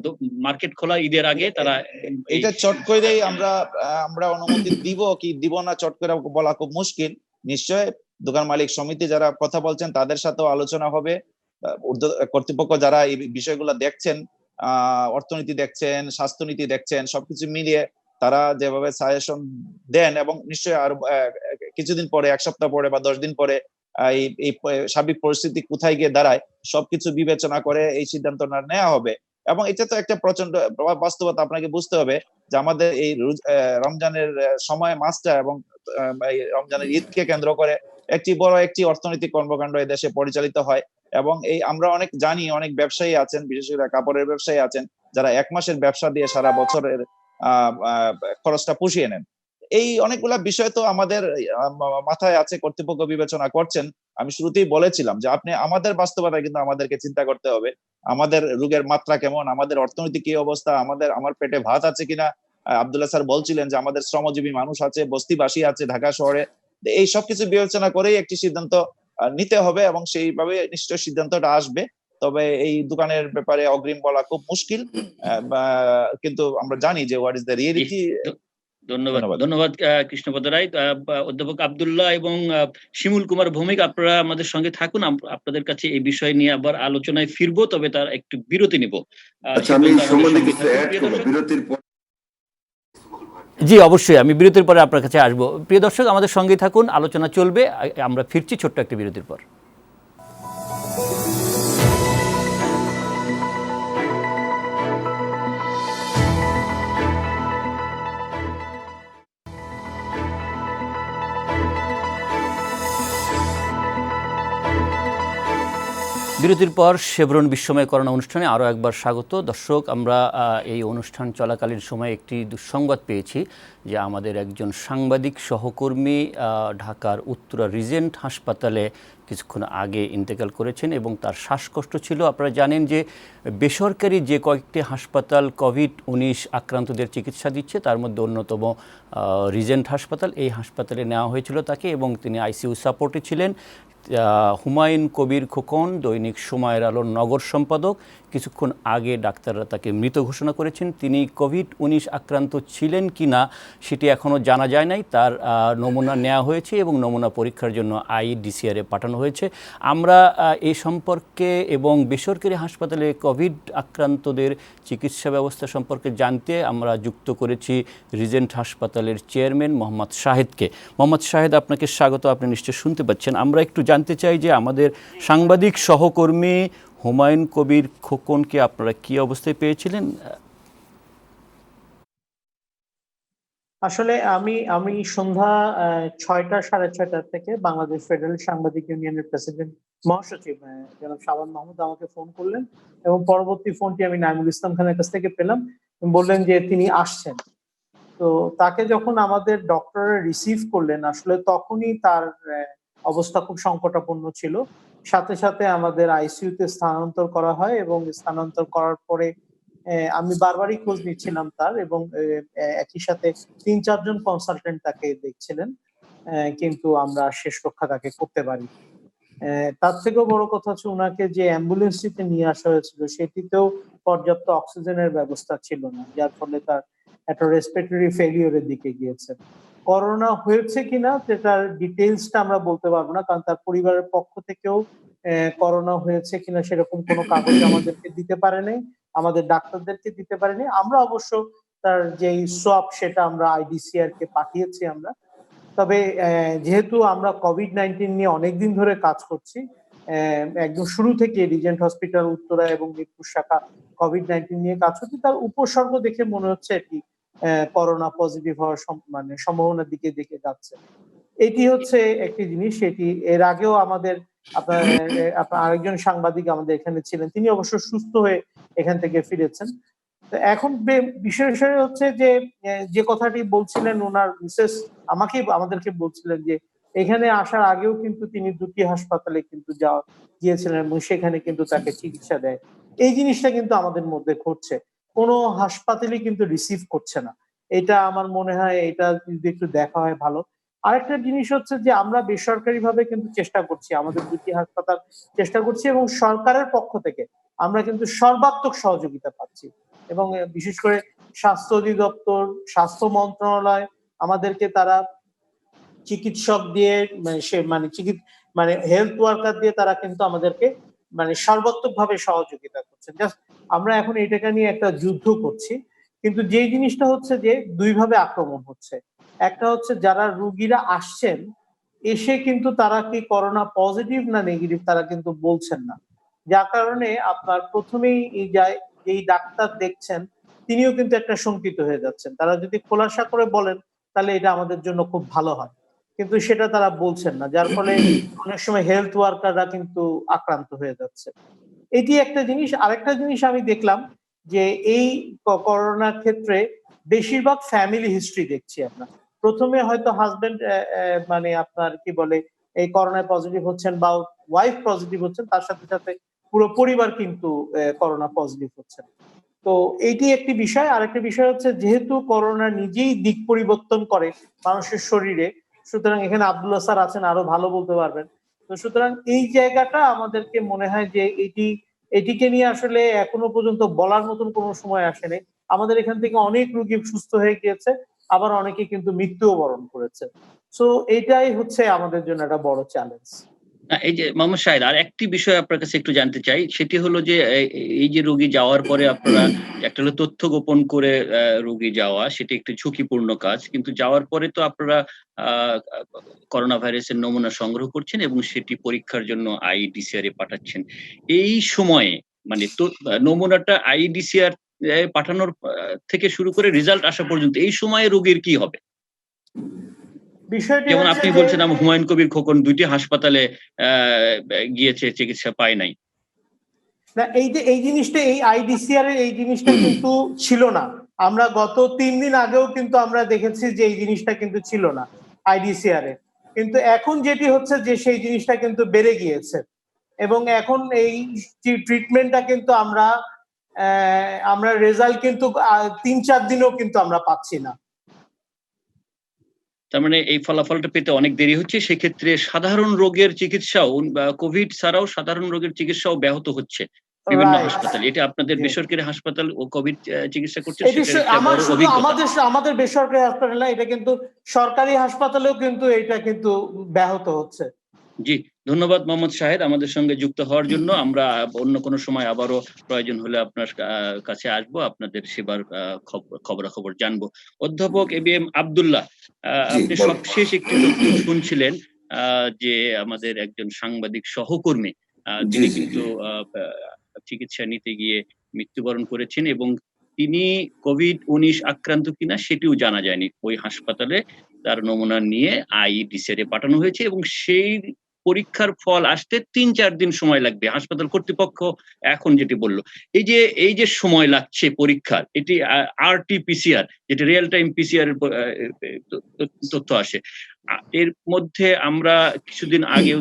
মার্কেট খোলা ঈদের আগে? তারা এটা চট করেই আমরা অনুমতি দিব কি দিব না চট করে বলা খুব মুশকিল। নিশ্চয় দোকান মালিক সমিতি যারা কথা বলছেন তাদের সাথেও আলোচনা হবে। কর্তৃপক্ষ যারা এই বিষয়গুলো দেখছেন, অর্থনীতি দেখছেন, স্বাস্থ্যনীতি দেখছেন, সবকিছু মিলিয়ে তারা যেভাবে সাজেশন দেন, এবং নিশ্চয়ই আর কিছুদিন পরে, এক সপ্তাহ পরে বা 10 দিন পরে এই সার্বিক পরিস্থিতি কোথায় গিয়ে দাঁড়ায় সবকিছু বিবেচনা করে এই সিদ্ধান্ত নেওয়া হবে। এবং এটা তো একটা প্রচন্ড বাস্তবতা, আপনাকে বুঝতে হবে যে আমাদের এই রমজানের সময় মাসটা এবং রমজানের ঈদকে কেন্দ্র করে একটি বড় একটি অর্থনৈতিক কর্মকাণ্ড দেশে পরিচালিত হয়। এবং এই আমরা অনেক জানি, অনেক ব্যবসায়ী আছেন, বিশেষ করে কাপড়ের ব্যবসায়ী আছেন, যারা 1 মাসের ব্যবসা দিয়ে সারা বছরের খরচটা পুষিয়ে নেন। এই অনেকগুলা বিষয় তো আমাদের মাথায় আছে, কর্তৃপক্ষ বিবেচনা করছেন। আমি শুরুতেই বলেছিলাম যে আপনি আমাদের বাস্তবতা কিন্তু আমাদেরকে চিন্তা করতে হবে। আমাদের রোগের মাত্রা কেমন, আমাদের অর্থনৈতিক কি অবস্থা, আমার পেটে ভাত আছে কিনা। আব্দুল্লাহ স্যার বলছিলেন যে আমাদের শ্রমজীবী মানুষ আছে, বস্তিবাসী আছে ঢাকা শহরে। এই সবকিছু বিবেচনা করেই একটি সিদ্ধান্ত নিতে হবে এবং সেইভাবে নিশ্চয় সিদ্ধান্তটা আসবে। তবে এই দোকানের ব্যাপারে অগ্রিম বলা খুব মুশকিল, কিন্তু আমরা জানি যে হোয়াট ইজ দ্য রিয়েলিটি। ধন্যবাদ ধন্যবাদ কৃষ্ণপদ রায়। অধ্যাপক আব্দুল্লাহ এবং শিমুল কুমার ভৌমিক, আপনারা আমাদের সঙ্গে থাকুন। আপনাদের কাছে এই বিষয় নিয়ে আবার আলোচনায় ফিরবো, তবে তার একটু বিরতি নিব। আচ্ছা, আমি সম্বন্ধে কিছু অ্যাড করব বিরতির পর। জি অবশ্যই, আমি বিরতির পরে আপনার কাছে আসবো। প্রিয় দর্শক, আমাদের সঙ্গেই থাকুন, আলোচনা চলবে। আমরা ফিরছি ছোট্ট একটা বিরতির পর। বিরতির পর শেভরন বিশ্বময় করোনা অনুষ্ঠানে আরও একবার স্বাগত। দর্শক, আমরা এই অনুষ্ঠান চলাকালীন সময়ে একটি দুঃসংবাদ পেয়েছি যে আমাদের একজন সাংবাদিক সহকর্মী ঢাকার উত্তরা রিজেন্ট হাসপাতালে কিছুক্ষণ আগে ইন্তেকাল করেছেন এবং তার শ্বাসকষ্ট ছিল। আপনারা জানেন যে বেসরকারি যে কয়েকটি হাসপাতাল কোভিড-19 আক্রান্তদের চিকিৎসা দিচ্ছে, তার মধ্যে অন্যতম রিজেন্ট হাসপাতাল। এই হাসপাতালে নেওয়া হয়েছিল তাকে এবং তিনি আইসিইউ সাপোর্টে ছিলেন। হুমায়ুন কবির খোকন, দৈনিক সময়ের আলোর নগর সম্পাদক, কিছুক্ষণ আগে ডাক্তাররা তাকে মৃত ঘোষণা করেছেন। তিনি কোভিড-19 আক্রান্ত ছিলেন কি না সেটি এখনও জানা যায় নাই। তার নমুনা নেওয়া হয়েছে এবং নমুনা পরীক্ষার জন্য IDCR-এ পাঠানো হয়েছে। আমরা এই সম্পর্কে এবং বেসরকারি হাসপাতালে কোভিড আক্রান্তদের চিকিৎসা ব্যবস্থা সম্পর্কে জানতে আমরা যুক্ত করেছি রিজেন্ট হাসপাতালের চেয়ারম্যান মোহাম্মদ শাহেদকে। মোহাম্মদ শাহেদ, আপনাকে স্বাগত। আপনি নিশ্চয়ই শুনতে পাচ্ছেন। আমরা একটু জানতে চাই যে আমাদের সাংবাদিক সহকর্মী হুমায়ুন কবির খোকনকে আপনারা কি অবস্থায় পেয়েছিলেন? আসলে আমি সন্ধ্যা 6টা 6:30 থেকে বাংলাদেশ ফেডারেল সাংবাদিক ইউনিয়নের প্রেসিডেন্ট মহাসচিব জনাব শাবান মাহমুদ আমাকে ফোন করলেন এবং পরবর্তী ফোনটি আমি নাইমুল ইসলাম খানের কাছ থেকে পেলাম। বললেন যে তিনি আসছেন। তো তাকে যখন আমাদের ডক্টর রিসিভ করলেন, আসলে তখনই তার অবস্থা খুব সংকটাপন্ন ছিল। সাথে সাথে আমাদের আইসিইউতে স্থানান্তর করা হয় এবং স্থানান্তর করার পরে আমি বারবারই খোঁজ নিচ্ছিলাম তার, এবং একই সাথে 3-4 জন কনসালটেন্ট তাকে দেখছিলেন, কিন্তু আমরা শেষ রক্ষা তাকে করতে পারি। তার থেকেও বড় কথা হচ্ছে ওনাকে যে অ্যাম্বুলেন্সটিতে নিয়ে আসা হয়েছিল সেটিতেও পর্যাপ্ত অক্সিজেনের ব্যবস্থা ছিল না, যার ফলে তার একটা রেসপিরেটরি ফেলিওরের দিকে গিয়েছে। করোনা হয়েছে কিনা সেটার ডিটেইলসটা আমরা বলতে পারবো না, কারণ তার পরিবারের পক্ষ থেকেও করোনা হয়েছে কিনা সেরকম কোনো কাগজ আমাদেরকে দিতে পারেনি, আমাদের ডাক্তারদেরকে দিতে পারেনি। আমরা অবশ্য তার যেই সোয়াব সেটা আমরা IDCR কে পাঠিয়েছি আমরা। তবে যেহেতু আমরা কোভিড-19 নিয়ে অনেকদিন ধরে কাজ করছি, একদম শুরু থেকে রিজেন্ট হসপিটাল উত্তরা এবং মিরপুর শাখা কোভিড-19 নিয়ে কাজ করছি, তার উপসর্গ দেখে মনে হচ্ছে এটি করোনা পজিটিভ হওয়ার মানে সম্ভাবনার দিকে যাচ্ছে। এটি হচ্ছে একটি জিনিস। এটি এর আগেও আমাদের আপনার আরেকজন সাংবাদিক আমাদের এখানে ছিলেন, তিনি অবশ্য সুস্থ হয়ে এখান থেকে ফিরেছেন। তো এখন বিষয় হচ্ছে যে কথাটি বলছিলেন ওনার মিসেস আমাদেরকে বলছিলেন যে এখানে আসার আগেও কিন্তু তিনি 2টি হাসপাতালে কিন্তু গিয়েছিলেন এবং সেখানে কিন্তু তাকে চিকিৎসা দেয়। এই জিনিসটা কিন্তু আমাদের মধ্যে ঘটছে, কোনো হাসপাতালে কিন্তু রিসিভ করছে না। এটা আমার মনে হয় এটা যদি একটু দেখা হয় ভালো। আরেকটা জিনিস হচ্ছে যে আমরা বেসরকারি ভাবে কিন্তু চেষ্টা করছি, আমাদের 2টি হাসপাতাল চেষ্টা করছি এবং সরকারের পক্ষ থেকে আমরা কিন্তু সর্বাত্মক সহযোগিতা পাচ্ছি। এবং বিশেষ করে স্বাস্থ্য অধিদপ্তর, স্বাস্থ্য মন্ত্রণালয় আমাদেরকে তারা চিকিৎসক দিয়ে মানে হেলথ ওয়ার্কার দিয়ে তারা কিন্তু আমাদেরকে মানে সর্বাত্মক ভাবে সহযোগিতা করছেন। জাস্ট আমরা এখন এটাকে নিয়ে একটা যুদ্ধ করছি, কিন্তু যেই জিনিসটা হচ্ছে যে দুই ভাবে আক্রমণ হচ্ছে। একটা হচ্ছে যারা রোগীরা আসছেন এসে কিন্তু তারা কি করোনা পজিটিভ না নেগেটিভ তারা কিন্তু বলছেন না, যার কারণে আপনার প্রথমেই যেই ডাক্তার দেখছেন তিনিও কিন্তু একটা শঙ্কিত হয়ে যাচ্ছেন। তারা যদি খোলাসা করে বলেন তাহলে এটা আমাদের জন্য খুব ভালো হয়, কিন্তু সেটা তারা বলছেন না, যার ফলে অনেক সময় হেলথ ওয়ার্কাররা কিন্তু আক্রান্ত হয়ে যাচ্ছে। এটি একটা জিনিস। আরেকটা জিনিস আমি দেখলাম যে এই করোনার ক্ষেত্রে বেশিরভাগ ফ্যামিলি হিস্ট্রি দেখছি আমরা। প্রথমে হয়তো হাজবেন্ড মানে আপনার কি বলে এই করোনায় পজিটিভ হচ্ছেন বা ওয়াইফ পজিটিভ হচ্ছেন, তার সাথে সাথে পুরো পরিবার কিন্তু করোনা পজিটিভ হচ্ছেন। তো এইটি একটি বিষয়। আরেকটা বিষয় হচ্ছে যেহেতু করোনা নিজেই দিক পরিবর্তন করে মানুষের শরীরে, সুতরাং এখানে আব্দুল্লাহ স্যার আছেন, আরো ভালো বলতে পারবেন। তো সুতরাং এই জায়গাটা আমাদেরকে মনে হয় যে এটিকে নিয়ে আসলে এখনো পর্যন্ত বলার মতন কোনো সময় আসেনি। আমাদের এখান থেকে অনেক রোগী সুস্থ হয়ে গিয়েছে, আবার অনেকে কিন্তু মৃত্যুও বরণ করেছে। সো এটাই হচ্ছে আমাদের জন্য একটা বড় চ্যালেঞ্জ। এই যে মোহাম্মদ শাহেদ, আর একটি বিষয় আপনার কাছে একটু জানতে চাই, সেটি হলো যে এই যে রোগী যাওয়ার পরে আপনারা একটা হলো তথ্য গোপন করে রোগী যাওয়া, সেটি একটি ঝুঁকিপূর্ণ কাজ, কিন্তু যাওয়ার পরে তো আপনারা করোনা ভাইরাসের নমুনা সংগ্রহ করছেন এবং সেটি পরীক্ষার জন্য আইডিসিআর এ পাঠাচ্ছেন। এই সময়ে মানে নমুনাটা আইডিসিআর পাঠানোর থেকে শুরু করে রেজাল্ট আসা পর্যন্ত এই সময়ে রোগীর কি হবে? যেমন আপনি বলছেন হুমায়ুন কবির খোকন 2টি হাসপাতালে গিয়েছে, চিকিৎসা পায় নাই। না, এই জিনিসটা এই আইডিসিআর এর এই জিনিসটা কিন্তু ছিল না। আমরা গত 3 দিন আগেও কিন্তু আমরা দেখেছি যে এই জিনিসটা কিন্তু ছিল না আইডিসিআর এর। কিন্তু এখন যেটি হচ্ছে যে সেই জিনিসটা কিন্তু বেড়ে গিয়েছে এবং এখন এই ট্রিটমেন্টটা কিন্তু আমরা রেজাল্ট কিন্তু 3-4 দিনেও কিন্তু আমরা পাচ্ছি না। তার মানে এই ফলাফলটা পেতে অনেক দেরি হচ্ছে। সেক্ষেত্রে সাধারণ রোগের চিকিৎসাও কোভিড ছাড়াও সাধারণ রোগের চিকিৎসাও ব্যাহত হচ্ছে বিভিন্ন হাসপাতালে। এটা আপনাদের বেসরকারি হাসপাতাল ও কোভিড চিকিৎসা করছে, আমাদের বেসরকারি হাসপাতাল না, এটা কিন্তু সরকারি হাসপাতালেও কিন্তু এটা কিন্তু ব্যাহত হচ্ছে। জি, ধন্যবাদ মোহাম্মদ শাহেদ আমাদের সঙ্গে যুক্ত হওয়ার জন্য। আমরা অন্য কোনো সময় আবারও প্রয়োজন হলে আপনার কাছে আসবো, আপনাদের সেবার খবরাখবর জানবো। অধ্যাপক এবিএম আব্দুল্লাহ, আপনি সবশেষ একটি তথ্য শুনছিলেন যে আমাদের একজন সাংবাদিক সহকর্মী তিনি কিন্তু চিকিৎসা নিতে গিয়ে মৃত্যুবরণ করেছেন এবং তিনি কোভিড-19 আক্রান্ত কিনা সেটিও জানা যায়নি। ওই হাসপাতালে তার নমুনা নিয়ে আইডিসিআর এ পাঠানো হয়েছে এবং সেই পরীক্ষার ফল আসতে 3-4 দিন সময় লাগবে। হাসপাতাল কর্তৃপক্ষ এখন যেটি বলল, এই যে সময় লাগছে পরীক্ষার, এটি আরটি-পিসিআর, যেটা রিয়েল টাইম পিসিআর এর তথ্য আসে। এর মধ্যে আমরা কিছুদিন আগেও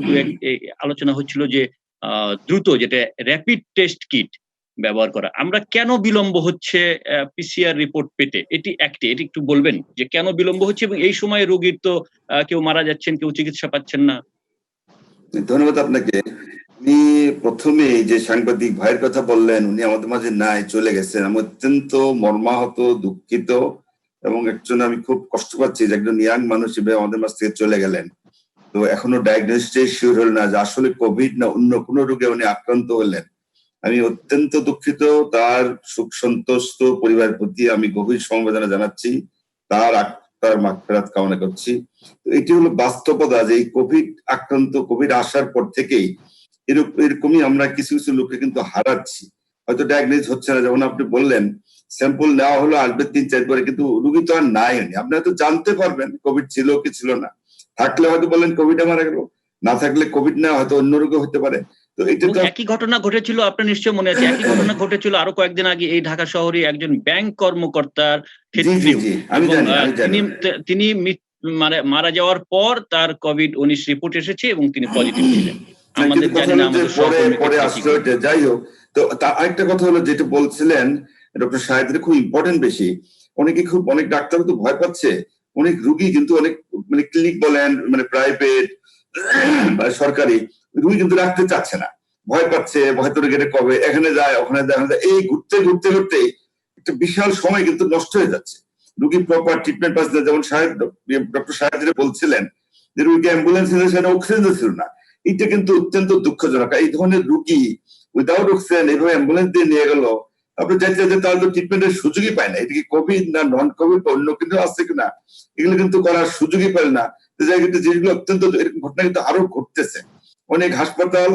আলোচনা হচ্ছিল যে দ্রুত যেটা র‍্যাপিড টেস্ট কিট ব্যবহার করা। আমরা কেন বিলম্ব হচ্ছে পিসিআর রিপোর্ট পেতে? এটি একটু বলবেন যে কেন বিলম্ব হচ্ছে এবং এই সময়ে রোগীর তো কেউ মারা যাচ্ছেন, কেউ চিকিৎসা পাচ্ছেন না। ধন্যবাদ আপনাকে। উনি প্রথমে যে সাংবাদিক ভাইয়ের কথা বললেন, উনি আমাদের মাঝে নাই, চলে গেছেন। আমি অত্যন্ত মর্মাহত, দুঃখিত এবং একজন আমি খুব কষ্ট পাচ্ছি যে একজন ইয়াং মানুষ হিসেবে আমাদের মাঝ থেকে চলে গেলেন। তো এখনো ডায়াগনোসিস শিওর হল না যে আসলে কোভিড না অন্য কোনো রোগে উনি আক্রান্ত হলেন। আমি অত্যন্ত দুঃখিত। তার সুখ সন্তুষ্ট পরিবারের প্রতি আমি গভীর সমবেদনা জানাচ্ছি, তার মাগফিরাত কামনা করছি। তো এটি হলো বাস্তবতা যে এই কোভিড আসার পর থেকেই এরকমই আমরা কিছু কিছু লোককে কিন্তু হারাচ্ছি, হয়তো ডায়াগনোজ হচ্ছে না। যেমন আপনি বললেন স্যাম্পল নেওয়া হলো, আসবে 3-4 পরে, কিন্তু রোগী তো আর নাই। আপনি হয়তো জানতে পারবেন কোভিড ছিল কি ছিল না, থাকলে হয়তো বললেন কোভিডে মারা গেল, না থাকলে কোভিড না হয়তো অন্য রোগও হতে পারে। তো এটা তো একই ঘটনা ঘটেছিল, আপনার নিশ্চয় মনে আছে, একই ঘটনা ঘটেছিল আরো কয়েকদিন আগে এই ঢাকা শহরে একজন ব্যাংক কর্মকর্তার ক্ষেত্রে। তিনি মারা যাওয়ার পর তার কোভিড-19 রিপোর্ট এসেছে এবং তিনি পজিটিভ ছিলেন। আমাদের জানি না আমাদের পরে আসলে যাই হোক। তো আরেকটা কথা হলো যেটা বলছিলেন ডক্টর শাহেদের, খুব ইম্পর্টেন্ট বেশি। অনেক ডাক্তার তো ভয় পাচ্ছে, অনেক রুগী কিন্তু অনেক ক্লিনিক বলেন প্রাইভেট বা সরকারি রুগী কিন্তু রাখতে চাচ্ছে না, ভয় পাচ্ছে, ভয় তো গেলে কবে এখানে যায় ওখানে যায়, এই ঘুরতে একটা বিশাল সময় কিন্তু নষ্ট হয়ে যাচ্ছে। রুগী প্রপার ট্রিটমেন্ট পাচ্ছে না। যেমন ডক্টর শাহেদ বলছিলেন যে রুগীকে অ্যাম্বুলেন্স সেটা অক্সিজেন ছিল না। এটা কিন্তু অত্যন্ত দুঃখজনক। এই ধরনের রুগী উইদাউট অক্সিজেন এইভাবে অ্যাম্বুলেন্স দিয়ে নিয়ে গেল, আপনি যাইতে তাহলে তো ট্রিটমেন্টের সুযোগই পায় না। এটা কি কোভিড না নন কোভিড বা অন্য কিছু আছে কিনা, এগুলো কিন্তু করার সুযোগই পায় না। যেগুলো অত্যন্ত এরকম ঘটনা কিন্তু আরো ঘটতেছে। অনেক হাসপাতাল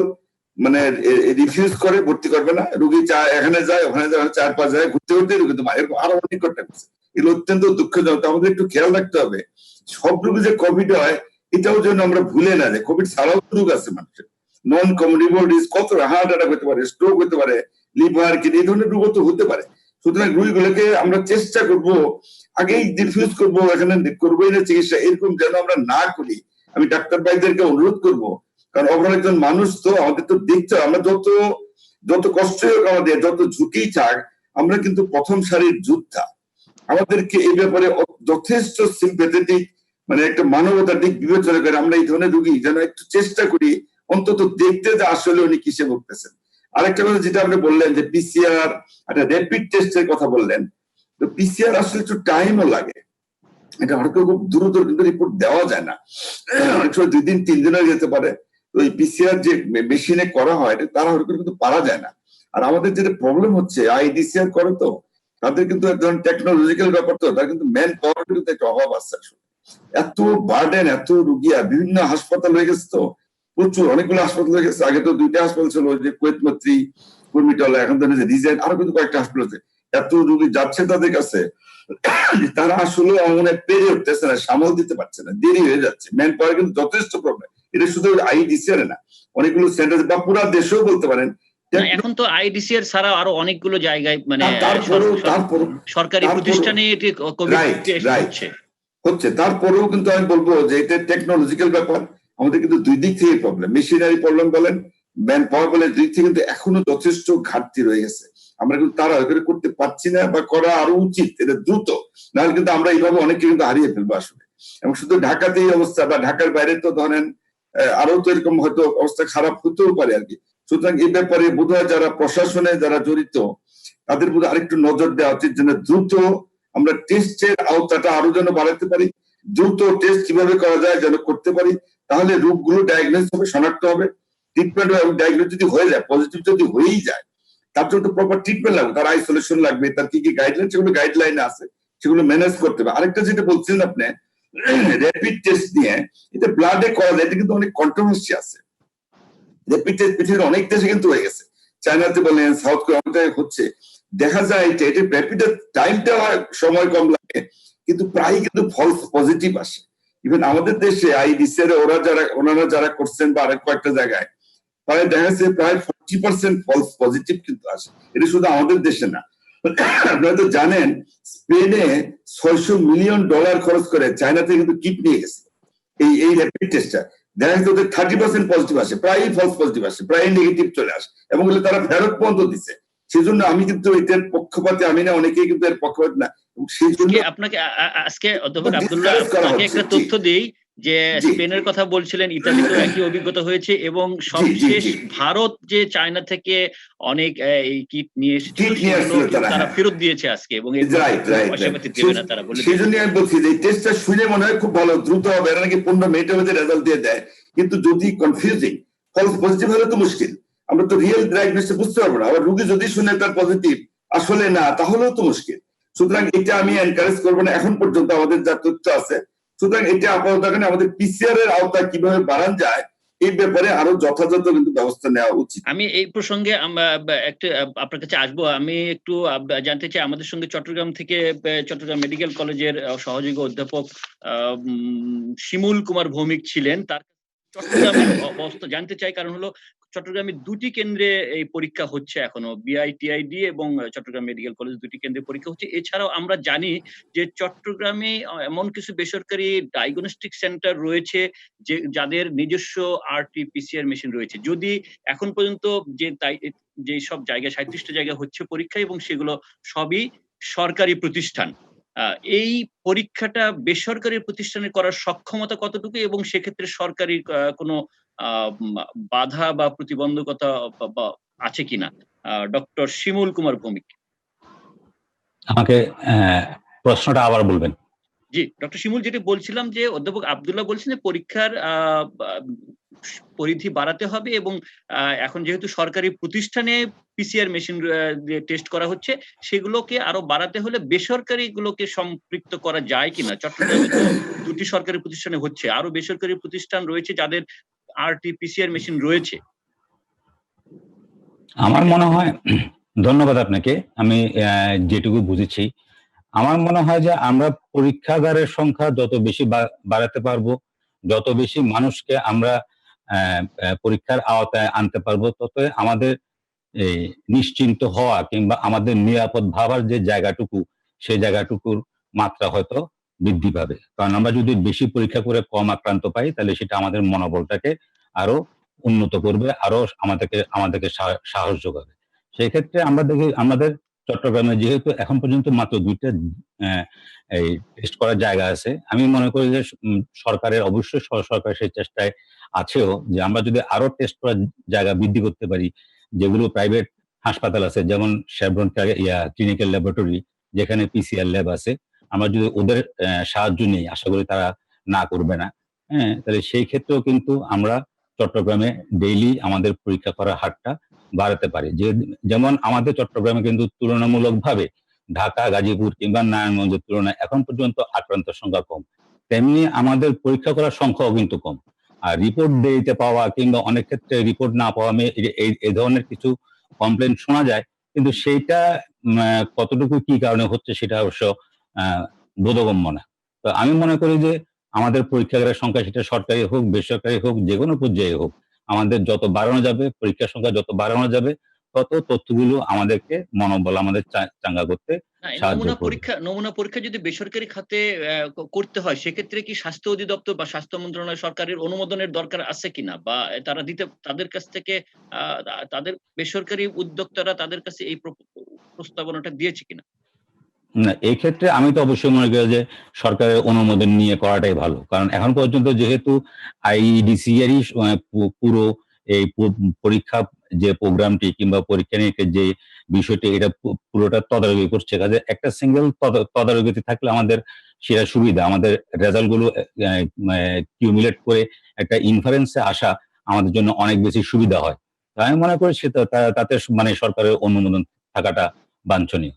রিফিউজ করে, ভর্তি করবে না, রুগী এখানে যায় ওখানে যায়, 4-5 জায়গায় ঘুরতে রুগী তো এরকম আরো অনেক ঘটনা করছে। এগুলো অত্যন্ত দুঃখজনক। আমাদের একটু খেয়াল রাখতে হবে, সব রোগী যে কোভিড হয় এটাও যেন আমরা ভুলে না যাই। কোভিড ছাড়াও রোগ আছে মানুষের, নন কমিউনিকেবল ডিজিজ, কত হার্ট অ্যাটাক হতে পারে, স্ট্রোক হতে পারে, লিভার কিডনি এই ধরনের রোগও তো হতে পারে। সুতরাং রোগীগুলোকে আমরা চেষ্টা করব আগেই ডিফিউজ করবো, এখানে করবোই না চিকিৎসা, এরকম যেন আমরা না করি। আমি ডাক্তার ভাইদেরকে অনুরোধ করব, কারণ আমরা একজন মানুষ, তো আমাদের তো দেখতে হবে, আমরা যত কষ্টই হোক আমাদের, যত ঝুঁকি থাক, আমরা কিন্তু প্রথম সারির যোদ্ধা। আমাদেরকে এই ব্যাপারে যথেষ্ট সিম্প্যাথেটিক, মানে একটা মানবতার দিক বিবেচনা করে আমরা এই ধরনের রোগী যেন একটু চেষ্টা করি অন্তত দেখতে যে আসলে উনি কিসে ভুগতেছেন। আরেকটা কথা যেটা আপনি বললেন যে পিসিআর, একটা র্যাপিড টেস্টের কথা বললেন, তো পিসিআর আসলে একটু টাইমও লাগে, এটা হয়তো খুব দ্রুত কিন্তু রিপোর্ট দেওয়া যায় না, অনেক সময় 2 দিন 3 দিনও যেতে পারে। তো এই পিসিআর যে মেশিনে করা হয় এটা তারা হয়তো কিন্তু পারা যায় না। আর আমাদের যেটা প্রবলেম হচ্ছে, আইডিসিআর করে তো তাদের কিন্তু এক ধরনের টেকনোলজিক্যাল ব্যাপার, তো তার কিন্তু ম্যান পাওয়ার কিন্তু একটা অভাব আছে। এত বার্ডেন, এত রুগিয়া, বিভিন্ন হাসপাতাল হয়ে গেছে, তো প্রচুর অনেকগুলো হাসপাতাল হয়ে গেছে। আগে তো 2টা হাসপাতাল ছিল, যে কুয়েত মৈত্রী, কুর্মিটলা, এখন তো রিজেন্ট, আরো কিন্তু কয়েকটা হাসপাতাল আছে। এত রুগী যাচ্ছে তাদের কাছে, তারা আসলে মনে পেরে উঠতেছে না, সামাল দিতে পারছে না, দেরি হয়ে যাচ্ছে। ম্যান পাওয়ার কিন্তু যথেষ্ট প্রবলেম। এটা শুধু আইডিসিআর না, অনেকগুলো সেন্টার বা পুরো দেশেও বলতে পারেন। এখন তো আইডিসিআর ছাড়া আরো অনেকগুলো জায়গায় মানে তারপরও সরকারি প্রতিষ্ঠানে এটি কোভিড টেস্ট হচ্ছে। তারপরেও কিন্তু আমি বলবো যে এটা টেকনোলজিক্যাল ব্যাপার, আমাদের কিন্তু 2 দিক থেকে প্রবলেম, মেশিনারি প্রবলেম বলেন, ম্যান পাওয়ার বলেন, দিক থেকে কিন্তু এখনো যথেষ্ট ঘাটতি রয়ে গেছে। আমরা কিন্তু তারা করতে পারছি না, বা করা আরো উচিত, এটা দ্রুত, নাহলে কিন্তু আমরা এইভাবে অনেকে কিন্তু হারিয়ে ফেলবো আসলে। এবং শুধু ঢাকাতে এই অবস্থা, বা ঢাকার বাইরে তো ধরেন আরো তো এরকম হয়তো অবস্থা খারাপ হতেও পারে আর কি। সুতরাং এই ব্যাপারে বোধহয় যারা প্রশাসনে যারা জড়িত, তাদের বোধহয় আরেকটু নজর দেওয়া উচিত, যেন দ্রুত আমরা টেস্টের আওতাটা আরো যেন বাড়াতে পারি, দ্রুত টেস্ট কিভাবে করা যায় যেন করতে পারি, তাহলে রোগগুলো ডায়াগনোস হবে, শনাক্ত হবে, ট্রিটমেন্ট হবে। ডায়াগনোস যদি হয়ে যায়, পজিটিভ যদি হয়েই যায়, তার জন্য প্রপার ট্রিটমেন্ট লাগবে, তার আইসোলেশন লাগবে, তার কি কি গাইডলাইন, সেগুলো গাইডলাইন আছে, সেগুলো ম্যানেজ করতে হবে। আরেকটা যেটা বলছিলেন আপনি র্যাপিড টেস্ট নিয়ে, এটা ব্লাডে করা যায়, এটা কিন্তু অনেক কন্ট্রোভার্সি আছে। র্যাপিড টেস্ট পৃথিবীর অনেক দেশে কিন্তু হয়ে গেছে, চায়নাতে বলেন, সাউথ কোরিয়াতে হচ্ছে। দেখা যায় এটা র্যাপিডের টাইমটা সময় কম লাগে, কিন্তু প্রায় কিন্তু ফলস পজিটিভ আসে। ইভেন আমাদের দেশে আইডিসিআর ওনারা যারা করছেন, বা আরেক কয়েকটা জায়গায় প্রায় দেখা যাচ্ছে প্রায় 40% ফলস পজিটিভ কিন্তু আসে। এটা শুধু আমাদের দেশে না, আপনারা তো জানেন স্পেনে $600 মিলিয়ন খরচ করে চায়নাতে কিন্তু কিট নিয়ে গেছে এই র্যাপিড টেস্টটা। দেখা যাচ্ছে ওদের 30% পজিটিভ আসে, প্রায় ফলস পজিটিভ আসে, প্রায় নেগেটিভ চলে আসে, এবং তারা ফেরত পর্যন্ত দিচ্ছে। সেজন্য আমি কিন্তু এটার পক্ষপাতী আমি না, অনেকেই কিন্তু এর পক্ষপাতী না। সেই জন্য আপনাকে আজকে অধ্যাপক আব্দুল্লাহ আপনাকে একটা তথ্য দেই যে স্পেনের কথা বলছিলেন, ইতালিতেও একই অভিজ্ঞতা হয়েছে, এবং সবশেষ ভারত যে চায়না থেকে অনেক এই কিট নিয়ে এসেছিল তারা ফেরত দিয়েছে আজকে, এবং পয়সাপাতি দেবে না তারা বলে। সেই জন্য আমি বলছি যে এই টেস্টটা শুনে মনে হয় খুব ভালো, দ্রুত হবে, এরা নাকি 15 মিনিটের মধ্যে রেজাল্ট দিয়ে দেয়। কিন্তু যদি কনফিউজিং ফলস পজিটিভ হলে তো মুশকিল, আমরা তো রিয়েল ডায়াগনোসিস বুঝতে পারবো না। আবার রোগী যদি শুনে তার পজিটিভ আসলে না, তাহলেও তো মুশকিল। সুতরাং এটা আমি এনকারেজ করবো না এখন পর্যন্ত আমাদের যা তথ্য আছে। সুতরাং এটা আপাতত আমাদের পিসিআর এর আওতা কিভাবে বাড়ানো যায়, এই ব্যাপারে আরো যথাযথ কিন্তু ব্যবস্থা নেওয়া উচিত। আমি এই প্রসঙ্গে একটু আপনার কাছে আসবো। আমি একটু জানতে চাই, আমাদের সঙ্গে চট্টগ্রাম থেকে চট্টগ্রাম মেডিকেল কলেজের সহযোগী অধ্যাপক শিমুল কুমার ভৌমিক ছিলেন। তার চট্টগ্রামের অবস্থা জানতে চাই, কারণ হলো চট্টগ্রামে 2টি কেন্দ্রে এই পরীক্ষা হচ্ছে এখনো, বিআইটিআইডি এবং চট্টগ্রাম মেডিকেল কলেজ 2টি কেন্দ্রে পরীক্ষা হচ্ছে। এছাড়াও আমরা জানি যে চট্টগ্রামে এমন কিছু বেসরকারি ডায়াগনস্টিক সেন্টার রয়েছে যে যাদের নিজস্ব আরটি-পিসিআর মেশিন রয়েছে। যদি এখন পর্যন্ত যে সব জায়গায় 37টা জায়গা হচ্ছে পরীক্ষা, এবং সেগুলো সবই সরকারি প্রতিষ্ঠান, এই পরীক্ষাটা বেসরকারি প্রতিষ্ঠানে করার সক্ষমতা কতটুকু, এবং সেক্ষেত্রে সরকারি কোনো বাধা বা প্রতিবন্ধকতা আছে কিনা? ডক্টর শিমুল কুমার ভৌমিক, আমাকে প্রশ্নটা আবার বলবেন। জি, ডক্টর শিমুল, যেটা বলছিলাম যে অধ্যাপক আব্দুল্লাহ বলছেন যে পরীক্ষার পরিধি বাড়াতে হবে, এবং এখন যেহেতু সরকারি প্রতিষ্ঠানে পিসিআর মেশিন দিয়ে টেস্ট করা হচ্ছে, সেগুলোকে আরো বাড়াতে হলে বেসরকারি গুলোকে সম্পৃক্ত করা যায় কিনা? চট্টগ্রামে তো 2টি সরকারি প্রতিষ্ঠানে হচ্ছে, আরো বেসরকারি প্রতিষ্ঠান রয়েছে যাদের আরটি-পিসিআর মেশিন রয়েছে। আমার মনে হয়, ধন্যবাদ আপনাকে, আমি যেটুকু বুঝেছি, আমার মনে হয় যে আমরা পরীক্ষাগারের সংখ্যা যত বেশি বাড়াতে পারবো, যত বেশি মানুষকে আমরা পরীক্ষার আওতায় আনতে পারবো, তত আমাদের এই নিশ্চিন্ত হওয়া কিংবা আমাদের নিরাপদ ভাবার যে জায়গাটুকু, সেই জায়গাটুকুর মাত্রা হয়তো বৃদ্ধি পাবে। কারণ আমরা যদি বেশি পরীক্ষা করে কম আক্রান্ত পাই, তাহলে সেটা আমাদের মনোবলটাকে আরো উন্নত করবে, আরো আমাদেরকে সাহস যোগাবে। সেই ক্ষেত্রে আমরা দেখি আমাদের চট্টগ্রামে যেহেতু এখন পর্যন্ত মাত্র 2টা এই টেস্ট করার জায়গা আছে, আমি মনে করি যে সরকারের অবশ্যই সরকার সেই চেষ্টায় আছেও যে আমরা যদি আরো টেস্ট করার জায়গা বৃদ্ধি করতে পারি, যেগুলো প্রাইভেট হাসপাতাল আছে, যেমন শেভরন ক্লিনিক্যাল ল্যাবরেটরি, যেখানে পিসিআর ল্যাব আছে, আমরা যদি ওদের সাহায্য নিই, আশা করি তারা না করবে না। হ্যাঁ, তাহলে সেই ক্ষেত্রেও কিন্তু আমরা চট্টগ্রামে ডেইলি আমাদের পরীক্ষা করার হারটা বাড়াতে পারি। যেমন আমাদের চট্টগ্রামে কিন্তু তুলনামূলকভাবে ঢাকা, গাজীপুর কিংবা নারায়ণগঞ্জের তুলনায় এখন পর্যন্ত আক্রান্তের সংখ্যা কম, তেমনি আমাদের পরীক্ষা করার সংখ্যাও কিন্তু কম। আর রিপোর্ট দেরিতে পাওয়া কিংবা অনেক ক্ষেত্রে রিপোর্ট না পাওয়া, এই ধরনের কিছু কমপ্লেন শোনা যায়, কিন্তু সেইটা কতটুকু কি কারণে হচ্ছে সেটা অবশ্য বোধগম্য না। তো আমি মনে করি যে আমাদের পরীক্ষাগারের সংখ্যা, সেটা সরকারি হোক বেসরকারি হোক যে কোনো পর্যায়ে হোক, আমাদের যত বাড়ানো যাবে, পরীক্ষার সংখ্যা যত বাড়ানো যাবে, তত তথ্যগুলো আমাদেরকে মনোবল আমাদের চাঙ্গা করতে সাহায্য করবে। নমুনা পরীক্ষা যদি বেসরকারি খাতে করতে হয়, সেক্ষেত্রে কি স্বাস্থ্য অধিদপ্তর বা স্বাস্থ্য মন্ত্রণালয় সরকারের অনুমোদনের দরকার আছে কিনা, বা তারা তাদের কাছ থেকে তাদের বেসরকারি উদ্যোক্তারা তাদের কাছে এই প্রস্তাবনাটা দিয়েছে কিনা? না, এই ক্ষেত্রে আমি তো অবশ্যই মনে করি যে সরকারের অনুমোদন নিয়ে করাটাই ভালো। কারণ এখন পর্যন্ত যেহেতু আইইডিসিআরই পুরো এই পরীক্ষা যে প্রোগ্রামটি কিংবা পরীক্ষা নিরীক্ষার যে বিষয়টি, এটা পুরোটা তদারকি করছে। কাজে একটা সিঙ্গেল তদারকিতে থাকলে আমাদের সেটা সুবিধা, আমাদের রেজাল্ট গুলো কিউমুলেট করে একটা ইনফারেন্সে আসা আমাদের জন্য অনেক বেশি সুবিধা হয়। তো আমি মনে করি সেটা তাতে মানে সরকারের অনুমোদন থাকাটা বাঞ্ছনীয়।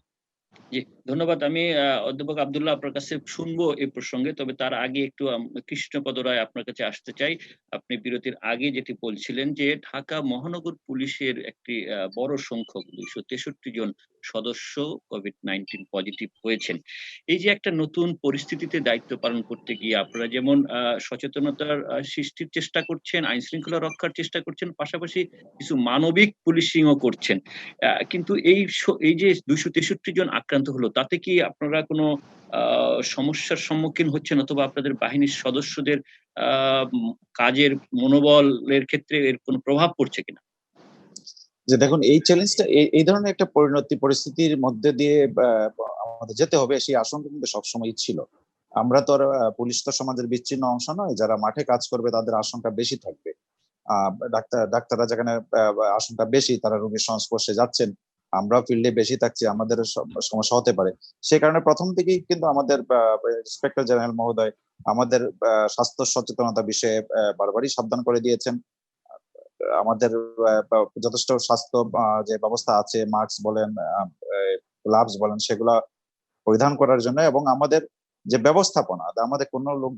জি, ধন্যবাদ। আমি অধ্যাপক আব্দুল্লাহ আপনার কাছে শুনবো এই প্রসঙ্গে, তবে তার আগে একটু কৃষ্ণপদ রায় আপনার কাছে আসতে চাই। আপনি বিরতির আগে যেটি বলছিলেন যে ঢাকা মহানগর পুলিশের একটি বড় সংখ্যক 263 জন সদস্য কোভিড-19 পজিটিভ হয়েছেন। এই যে একটা নতুন পরিস্থিতিতে দায়িত্ব পালন করতে গিয়ে আপনারা যেমন সচেতনতার সৃষ্টির চেষ্টা করছেন, আইন শৃঙ্খলা রক্ষার চেষ্টা করছেন, পাশাপাশি কিছু মানবিক পুলিশিংও করছেন। কিন্তু এই যে 263 জন আক্রান্ত হলো, তাতে কি আপনারা কোনো সমস্যার সম্মুখীন হচ্ছেন, অথবা আপনাদের বাহিনীর সদস্যদের কাজের মনোবলের ক্ষেত্রে এর কোনো প্রভাব পড়ছে কিনা? যে দেখুন, এই চ্যালেঞ্জটা, এই ধরনের একটা পরিস্থিতির মধ্যে দিয়ে আমাদের যেতে হবে, সেই আশঙ্কা কিন্তু সবসময়ই ছিল। আমরা তো আর পুলিশ তো সমাজের বিচ্ছিন্ন অংশ নয়, যারা মাঠে কাজ করবে তাদের আশঙ্কা বেশি থাকবে। ডাক্তাররা যেখানে আশঙ্কা বেশি, তারা রোগীর সংস্পর্শে যাচ্ছেন, আমরা ফিল্ডে বেশি থাকছি, আমাদের সমস্যা হতে পারে। সে কারণে প্রথম থেকেই কিন্তু আমাদের ইন্সপেক্টর জেনারেল মহোদয় আমাদের স্বাস্থ্য সচেতনতা বিষয়ে বারবারই সাবধান করে দিয়েছেন। আমাদের যথেষ্ট স্বাস্থ্য যে ব্যবস্থা আছে, মাস্ক বলেন, গ্লাভস বলেন, সেগুলা পরিধান করার জন্য, এবং আমাদের যে ব্যবস্থাপনা, আমাদের কোনো লোক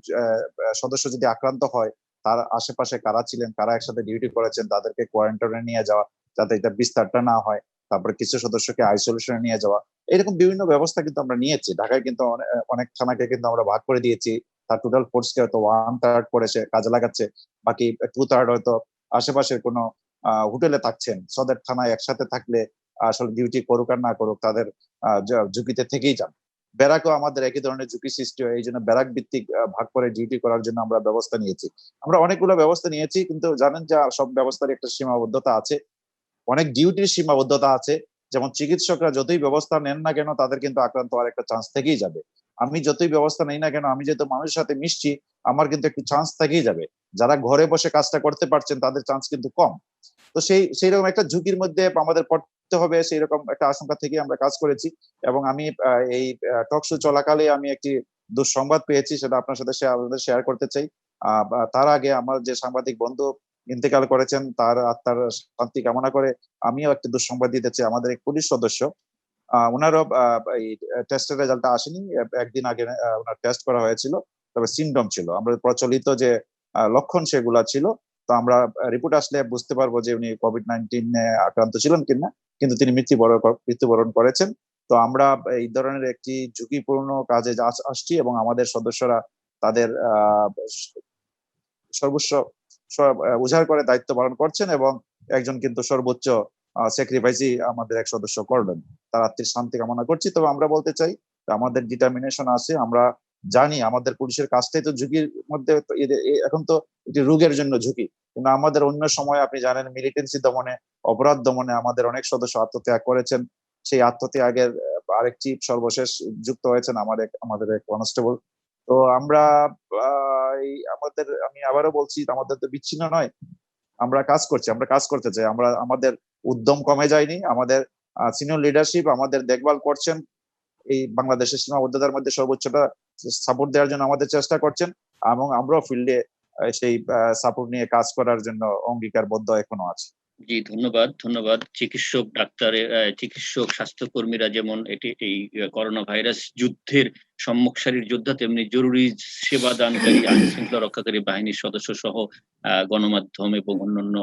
সদস্য যদি আক্রান্ত হয়, তার আশেপাশে কারা ছিলেন, কারা একসাথে ডিউটি করেছেন, তাদেরকে কোয়ারেন্টাইনে নিয়ে যাওয়া যাতে এটা বিস্তারটা না হয়, তারপরে কিছু সদস্যকে আইসোলেশনে নিয়ে যাওয়া, এরকম বিভিন্ন ব্যবস্থা কিন্তু আমরা নিয়েছি। ঢাকায় কিন্তু অনেক থানাকে কিন্তু আমরা ভাগ করে দিয়েছি, তার টোটাল ফোর্সকে হয়তো 1/3 করে সে কাজে লাগাচ্ছে, বাকি 2/3 হয়তো আশেপাশের কোনো হোটেলে থাকছেন। সদর থানায় একসাথে থাকলে আসলে ডিউটি করুক আর না করুক, তাদের ঝুঁকিতে থেকেই যান। ব্যারাকও আমাদের একই ধরনের ঝুঁকি সৃষ্টি হয়, এই জন্য ব্যারাক ভিত্তিক ভাগ করে ডিউটি করার জন্য আমরা ব্যবস্থা নিয়েছি। আমরা অনেকগুলো ব্যবস্থা নিয়েছি, কিন্তু জানেন যে সব ব্যবস্থার একটা সীমাবদ্ধতা আছে, অনেক ডিউটির সীমাবদ্ধতা আছে। যেমন চিকিৎসকরা যতই ব্যবস্থা নেন না কেন, তাদের কিন্তু আক্রান্ত হওয়ার একটা চান্স থেকেই যাবে। আমি যতই ব্যবস্থা নেই না কেন, আমি যেহেতু মানুষের সাথে মিশছি, আমার কিন্তু একটু চান্স থেকেই যাবে। যারা ঘরে বসে কাজটা করতে পারছেন, তাদের চান্স কিন্তু কম। তো সেই রকম একটা ঝুঁকির মধ্যে আমাদের পড়তে হবে, সেই রকম একটা আশঙ্কা থেকে আমরা কাজ করেছি। এবং আমি এই টক শো চলাকালে আমি একটি দুঃসংবাদ পেয়েছি, সেটা আপনার সাথে শেয়ার করতে চাই। তার আগে আমার যে সাংবাদিক বন্ধু ইন্তেকাল করেছেন, তার আত্মার শান্তি কামনা করে আমিও একটা দুঃসংবাদ দিতে চাই। আমাদের এক পুলিশ সদস্য, ওনারও এই টেস্টের রেজাল্টটা আসেনি, একদিন আগে ওনার টেস্ট করা হয়েছিল, তবে সিমটম ছিল, আমরা প্রচলিত যে লক্ষণ সেগুলা ছিল। তো আমরা রিপোর্ট আসলে বুঝতে পারবো যে উনি কোভিড-19 আক্রান্ত ছিলেন কিনা, কিন্তু তিনি মৃত্যুবরণ করেছেন। তো আমরা এই ধরনের একটি ঝুঁকিপূর্ণ কাজে আসছি, এবং আমাদের সদস্যরা তাদের সর্বোচ্চ উজাড় করে দায়িত্ব পালন করছেন, এবং একজন কিন্তু সর্বোচ্চ স্যাক্রিফাইসই আমাদের এক সদস্য করবেন। তার আত্মীর শান্তি কামনা করছি। তবে আমরা বলতে চাই আমাদের ডিটারমিনেশন আছে, আমরা জানি আমাদের পুলিশের কাজটাই তো ঝুঁকির মধ্যে, এখন তো এটি রোগের জন্য ঝুঁকি, কিন্তু আমাদের অন্য সময় আপনি জানেন মিলিটেন্সি দমনে, অপরাধ দমনে আমাদের অনেক সদস্য আত্মত্যাগ করেছেন। সেই আত্মত্যাগের আরেক চিফ সর্বশেষ যুক্ত হয়েছেন আমাদের এক কনস্টেবল। তো আমরা আমি আবারও বলছি, আমাদের তো বিচ্ছিন্ন নয়, আমরা কাজ করছি, আমরা কাজ করতে চাই, আমাদের উদ্যম কমে যায়নি। আমাদের সিনিয়র লিডারশিপ আমাদের দেখভাল করছেন, এই বাংলাদেশের সীমাবদ্ধতার মধ্যে সর্বোচ্চটা সাপোর্ট দেওয়ার জন্য আমাদের চেষ্টা করছেন, এবং আমরাও ফিল্ডে সেই সাপোর্ট নিয়ে কাজ করার জন্য অঙ্গীকারবদ্ধ এখনো আছে। জি, ধন্যবাদ। চিকিৎসক স্বাস্থ্যকর্মীরা যেমন এই করোনা ভাইরাস যুদ্ধের সম্মুখ সারির যোদ্ধা, তেমনি জরুরি সেবা দানকারী আইন শৃঙ্খলা রক্ষাকারী বাহিনীর সদস্য সহ গণমাধ্যম এবং অন্যান্য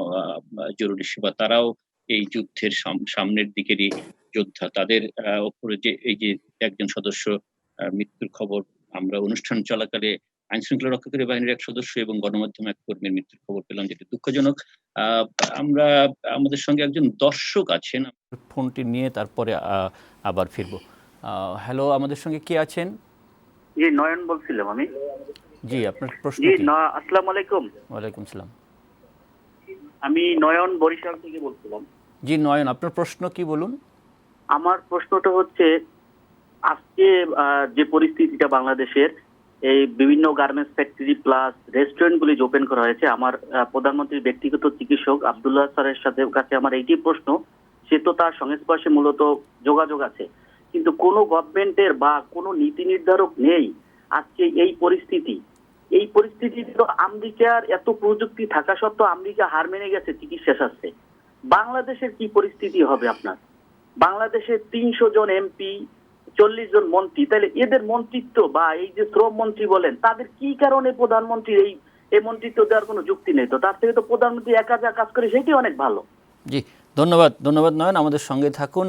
জরুরি সেবা, তারাও এই যুদ্ধের সামনের দিকেরই যোদ্ধা। তাদের উপরে যে এই যে একজন সদস্য মৃত্যুর খবর, আমরা অনুষ্ঠান চলাকালে আইন শৃঙ্খলা রক্ষাকারী বাহিনীর এক সদস্য এবং গণমাধ্যম এক কর্মীর মৃত্যুর খবর পেলাম, যেটা দুঃখজনক। আমরা আমাদের সঙ্গে একজন দর্শক আছেন, ফোনটি নিয়ে তারপরে আবার ফিরবো। হ্যালো, আমাদের সঙ্গে কে আছেন? জি, নয়ন বলছিলাম আমি। জি, আপনার প্রশ্ন জি, কি? আসসালামু আলাইকুম। ওয়ালাইকুম সালাম। আমি নয়ন বরিশাল থেকে বলছিলাম। জি নয়ন, আপনার প্রশ্ন কি বলুন? আমার প্রশ্নটা হচ্ছে, আজকে যে পরিস্থিতিটা বাংলাদেশের, এই বিভিন্ন গার্মেন্টস ফ্যাক্টরি প্লাস রেস্টুরেন্ট গুলি ওপেন করা হয়েছে, আমার প্রধানমন্ত্রীর ব্যক্তিগত চিকিৎসক আব্দুল্লাহ স্যারের কাছে আমার এইটি প্রশ্ন, সে তো তার সংস্পর্শে মূলত যোগাযোগ আছে, কিন্তু কোনো গভর্নমেন্টের বা কোনো নীতি নির্ধারক নেই। আজকে এই পরিস্থিতি তো আমেরিকার এত প্রযুক্তি থাকা সত্ত্বেও আমেরিকা হার মেনে গেছে চিকিৎসা শাস্ত্রে। বাংলাদেশের কি পরিস্থিতি হবে আপনার? বাংলাদেশের 300 জন এমপি, 40 জন মন্ত্রী, তাহলে এদের মন্ত্রিত্ব বা এই যে শ্রম মন্ত্রী বলেন, তাদের কি কারণে প্রধানমন্ত্রীর এই মন্ত্রিত্ব দেওয়ার কোনো যুক্তি নেই? তো তার থেকে তো প্রধানমন্ত্রী একা যা কাজ করে সেটি অনেক ভালো। জি, ধন্যবাদ নয়ন, আমাদের সঙ্গে থাকুন।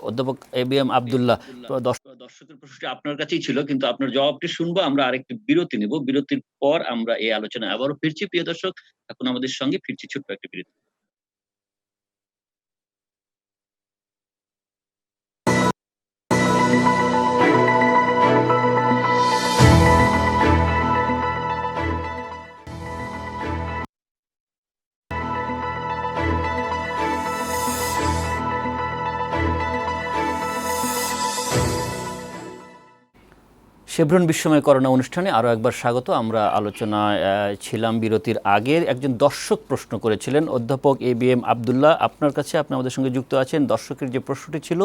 অধ্যাপক ABM আব্দুল্লাহ, দর্শকের প্রশ্নটি আপনার কাছেই ছিল, কিন্তু আপনার জবাবটি শুনবো। আমরা আরেকটি বিরতি নেব, বিরতির পর আমরা এই আলোচনায় আবারও ফিরছি। প্রিয় দর্শক, এখন আমাদের সঙ্গে ফিরছি ছোট্ট একটি বিরতি। শেভরন বিশ্বময় করোনা অনুষ্ঠানে আরও একবার স্বাগত। আমরা আলোচনায় ছিলাম বিরতির আগে। একজন দর্শক প্রশ্ন করেছিলেন, অধ্যাপক ABM আব্দুল্লাহ, আপনার কাছে, আপনি আমাদের সঙ্গে যুক্ত আছেন। দর্শকের যে প্রশ্নটি ছিল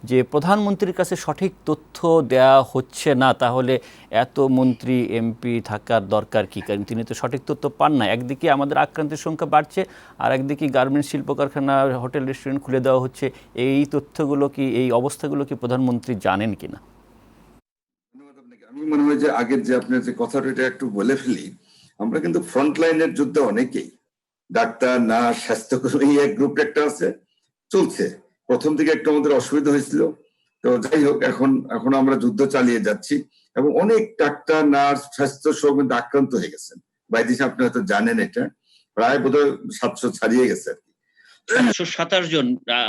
যে প্রধানমন্ত্রীর কাছে সঠিক তথ্য দেয়া হচ্ছে না, তাহলে এত মন্ত্রী এমপি থাকার দরকার কী? কারণ তিনি তো সঠিক তথ্য পান না। একদিকে আমাদের আক্রান্তের সংখ্যা বাড়ছে, আর একদিকে গার্মেন্টস শিল্প কারখানা, হোটেল রেস্টুরেন্ট খুলে দেওয়া হচ্ছে। এই তথ্যগুলো কি, এই অবস্থাগুলো কি প্রধানমন্ত্রী জানেন কিনা? আমি মনে হয় যে আগের যে আপনার যে কথাটা, এটা একটু বলে ফেলি। আমরা কিন্তু ফ্রন্ট লাইনের যুদ্ধে অনেকেই, ডাক্তার, নার্স, স্বাস্থ্যকর্মী, এক গ্রুপ একটা আছে, চলছে। প্রথম দিকে একটু আমাদের অসুবিধা হয়েছিল, তো যাই হোক, এখন আমরা যুদ্ধ চালিয়ে যাচ্ছি, এবং অনেক ডাক্তার, নার্স, স্বাস্থ্য সহ কিন্তু আক্রান্ত হয়ে গেছেন। বাইদিন আপনি হয়তো জানেন, এটা প্রায় বোধহয় 700 ছাড়িয়ে গেছে আর কি। 727 জন,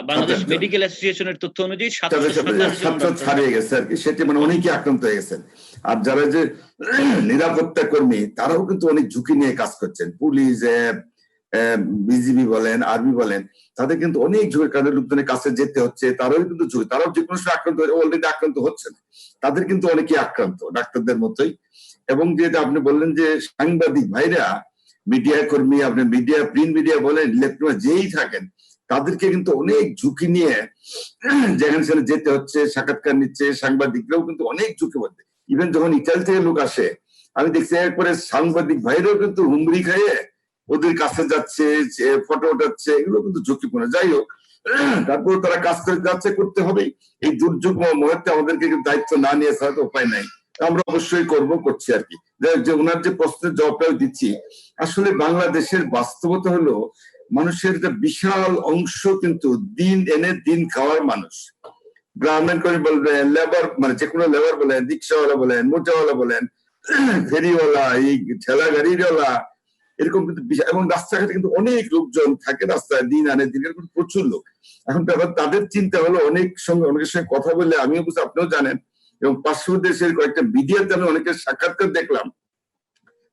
বাংলাদেশ মেডিকেল অ্যাসোসিয়েশনের তথ্য অনুযায়ী 727 ছাড়িয়ে গেছে আর কি, সেটি মানে অনেকেই আক্রান্ত হয়ে গেছেন। আর যারা যে নিরাপত্তা কর্মী, তারাও কিন্তু অনেক ঝুঁকি নিয়ে কাজ করছেন। পুলিশ, বিজিবি বলেন, আর্মি বলেন, তাদের কিন্তু অনেক ঝুঁকি, কারণ লোকজনের কাছে যেতে হচ্ছে, তারাও কিন্তু ঝুঁকি, তারাও যে কোনো সময় আক্রান্ত, অলরেডি আক্রান্ত হচ্ছে না, তাদের কিন্তু অনেকেই আক্রান্ত ডাক্তারদের মতোই। এবং যেটা আপনি বললেন যে সাংবাদিক ভাইরা, মিডিয়া কর্মী, আপনি মিডিয়া, প্রিন্ট মিডিয়া বলেন, ইলেকট্রনিক যেই থাকেন, তাদেরকে কিন্তু অনেক ঝুঁকি নিয়ে যেখানে সেখানে যেতে হচ্ছে, সাক্ষাৎকার নিচ্ছে। সাংবাদিকরাও কিন্তু অনেক ঝুঁকি মধ্যে, ইভেন যখন ইটালি থেকে লোক আসে, আমি দেখছি একবারে সাংবাদিক ভাইরাও কিন্তু হুমড়ি খাইয়ে ওদের কাছে যাচ্ছে, ফটো ওঠাচ্ছে, এগুলো কিন্তু ঝুঁকিপূর্ণ। যাই হোক, তারপর তারা কাজ করে যাচ্ছে, করতে হবেই। এই দুর্যোগ মুহূর্তে আমাদেরকে দায়িত্ব না নিয়ে ছাড়া উপায় নাই, আমরা অবশ্যই করছি আর কি। যে ওনার যে প্রশ্নের জবাবটাও দিচ্ছি, আসলে বাংলাদেশের বাস্তবতা হলো, মানুষের একটা বিশাল অংশ কিন্তু দিন এনে দিন খাওয়ার মানুষ। গার্মেন্ট কর্মী বলবেন, লেবার, মানে যে কোনো লেবার বলেন, রিক্সাওয়ালা বলেন, মোটাওয়ালা বলেন, ফেরিওয়ালা, এই ঠেলা গাড়িওয়ালা, এরকম কিন্তু এবং রাস্তাঘাটে কিন্তু অনেক লোকজন থাকে, রাস্তায় দিন আনে দিন কিন্তু প্রচুর লোক। এখন ব্যাপার তাদের চিন্তা হলো, অনেকের সঙ্গে কথা বললে আমিও বুঝি, আপনিও জানেন, এবং পার্শ্ববর্তী দেশের কয়েকটা মিডিয়াতে আমি অনেকের সাক্ষাৎকার দেখলাম,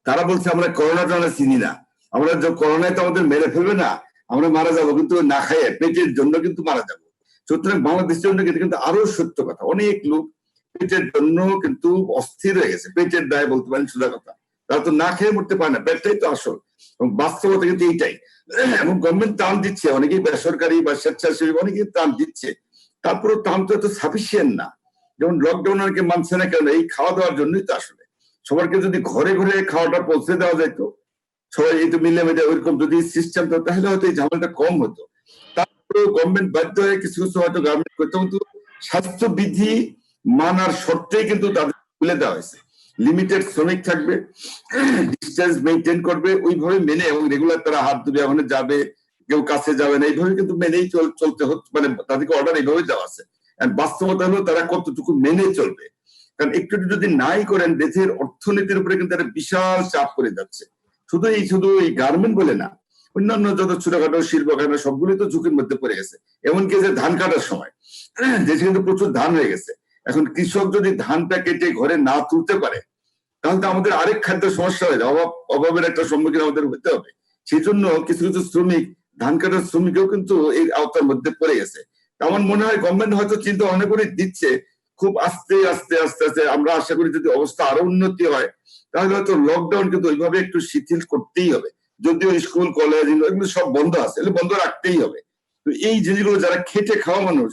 তারা বলছে আমরা করোনাটা চিনি না, আমরা যে করোনায় তো আমাদের মেরে ফেলবে না, আমরা মারা যাবো, কিন্তু না খাইয়ে পেটের জন্য কিন্তু মারা যাবো। সুতরাং বাংলাদেশের জন্য কিন্তু আরো সত্য কথা, অনেক লোক পেটের জন্য কিন্তু অস্থির হয়ে গেছে, পেটের দায় বলতে পারেন সোজা কথা, তারা তো না খেয়ে মরতে পারে না, পেটটাই তো আসল, এবং বাস্তবতা কিন্তু এইটাই। এবং গভর্নমেন্ট ত্রাণ দিচ্ছে, অনেকেই বেসরকারি বা স্বেচ্ছাসেবী অনেকেই ত্রাণ দিচ্ছে, তারপরেও ত্রাণ তো এত সাফিসিয়েন্ট না। যেমন লকডাউন অনেকে মানছে না কেন, এই খাওয়া দাওয়ার জন্যই তো আসলে। সবাইকে যদি ঘরে ঘরে খাওয়াটা পৌঁছে দেওয়া যেত, সবাই এই তো মিলে মিলে ওইরকম যদি সিস্টেম তো, তাহলে হয়তো এই ঝামেলাটা কম হতো। তারপরেও গভর্নমেন্ট বাধ্য হয়ে কিছু কিছু হয়তো গার্মেন্ট করতে, কিন্তু স্বাস্থ্যবিধি মানার শর্তেই কিন্তু তাদের খুলে দেওয়া হয়েছে। লিমিটেড শ্রমিক থাকবে, ডিস্টেন্স মেনটেন করবে, ওইভাবে মেনে, এবং রেগুলার তারা হাত ধুবে, ওখানে যাবে, কেউ কাছে যাবে না, এইভাবে কিন্তু মেনেই চলতে হচ্ছে, মানে তাদেরকে অর্ডার এইভাবে দেওয়া আছে। বাস্তবতা হলো তারা কতটুকু মেনে চলবে, কারণ একটু যদি নাই করেন দেশের অর্থনীতির উপরে কিন্তু একটা বিশাল চাপ করে যাচ্ছে। শুধু এই গার্মেন্ট বলে না, অন্যান্য যত ছোটখাটো শিল্প কারখানা সবগুলোই তো ঝুঁকির মধ্যে পড়ে গেছে। এমনকি যে ধান কাটার সময় দেশে কিন্তু প্রচুর ধান হয়ে গেছে, এখন কৃষক যদি ধানটা কেটে ঘরে না তুলতে পারে, তাহলে তো আমাদের আরেক খাদ্য সমস্যা হয়ে যাবে, অভাবের একটা সম্মুখীন আমাদের হতে হবে। সেই জন্য কিছু কিছু শ্রমিক, ধান কাটার শ্রমিকও কিন্তু এই আওতার মধ্যে পড়ে গেছে। আমার মনে হয় গভর্নমেন্ট হয়তো চিন্তা অনেক করে দিচ্ছে, খুব আস্তে আস্তে আস্তে আস্তে আমরা আশা করি যদি অবস্থা আরো উন্নতি হয়, তাহলে হয়তো লকডাউন কিন্তু ওইভাবে একটু শিথিল করতেই হবে। যদিও স্কুল কলেজ এগুলো সব বন্ধ আছে, এগুলো বন্ধ রাখতেই হবে। তো এই জিনিসগুলো যারা খেটে খাওয়া মানুষ,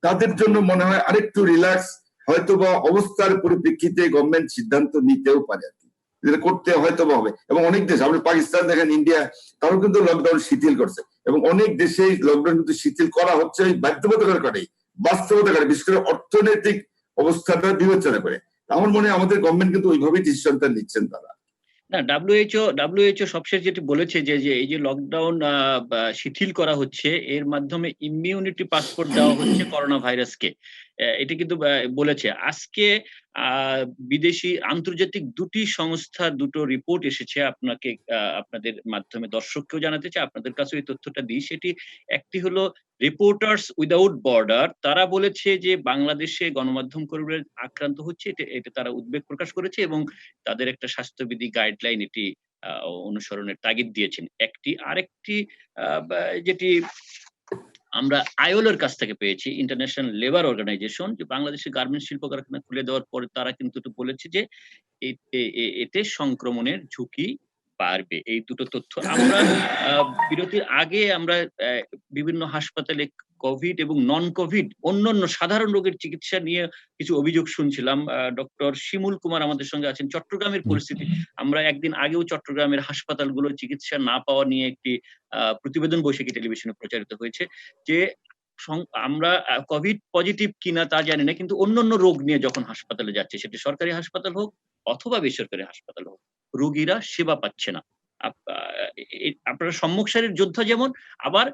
তাদের জন্য মনে হয় আরেকটু রিল্যাক্স হয়তো বা অবস্থার পরিপ্রেক্ষিতে গভর্নমেন্ট সিদ্ধান্ত নিতেও পারে আর কি, যেটা করতে হয়তো বা হবে। এবং অনেক দেশ, আপনি পাকিস্তান দেখেন, ইন্ডিয়া, তারাও কিন্তু লকডাউন শিথিল করছে, এবং অনেক দেশে লকডাউন কিন্তু শিথিল করা হচ্ছে ওই বাধ্যবাধকতার কারণে, বাস্তবতা কারণে, বিশেষ করে অর্থনৈতিক অবস্থাটা বিবেচনা করে। আমার মনে হয় আমাদের গভর্নমেন্ট কিন্তু ওইভাবেই ডিসিশনটা নিচ্ছেন তারা। না, ডাব্লিউএইচও সবশেষ যেটি বলেছে যে এই যে লকডাউন শিথিল করা হচ্ছে, এর মাধ্যমে ইমিউনিটি পাসপোর্ট দেওয়া হচ্ছে করোনা ভাইরাসকে। এটি কিন্তু বলেছে। আজকে বিদেশি আন্তর্জাতিক দুটি সংস্থার দুটো রিপোর্ট এসেছে, আপনাদের মাধ্যমে দর্শককেও জানাতে চাই, আপনাদের কাছে এই তথ্যটা দিই। সেটি একটি হলো রিপোর্টার্স উইদাউট বর্ডার, তারা বলেছে যে বাংলাদেশে গণমাধ্যম কর্মীরা আক্রান্ত হচ্ছে, এটা তারা উদ্বেগ প্রকাশ করেছে, এবং তাদের একটা স্বাস্থ্যবিধি গাইডলাইন এটি অনুসরণের তাগিদ দিয়েছেন। আরেকটি যেটি আমরা আইএলওর কাছ থেকে পেয়েছি, ইন্টারন্যাশনাল লেবার অর্গানাইজেশন, যে বাংলাদেশের গার্মেন্টস শিল্প কারখানা খুলে দেওয়ার পরে তারা কিন্তু বলেছে যে এতে সংক্রমণের ঝুঁকি বাড়বে। এই দুটো তথ্য আমরা বিরতির আগে আমরা বিভিন্ন হাসপাতালে কোভিড এবং নন কোভিড অন্যান্য সাধারণ রোগের চিকিৎসা নিয়ে কিছু অভিযোগ শুনছিলাম। ডক্টর শিমুল কুমার আমাদের সঙ্গে আছেন। চট্টগ্রামের পরিস্থিতি, আমরা একদিন আগেও চট্টগ্রামের হাসপাতালগুলো চিকিৎসা না পাওয়া নিয়ে একটি প্রতিবেদন বৈশাখী টেলিভিশনে প্রচারিত হয়েছে, যে আমরা কোভিড পজিটিভ কিনা তা জানি না, কিন্তু অন্যান্য রোগ নিয়ে যখন হাসপাতালে যাচ্ছে, সেটি সরকারি হাসপাতাল হোক অথবা বেসরকারি হাসপাতাল হোক, রোগীরা সেবা পাচ্ছে না। আপনারা সম্মুখ সারির যোদ্ধা যেমন, আবার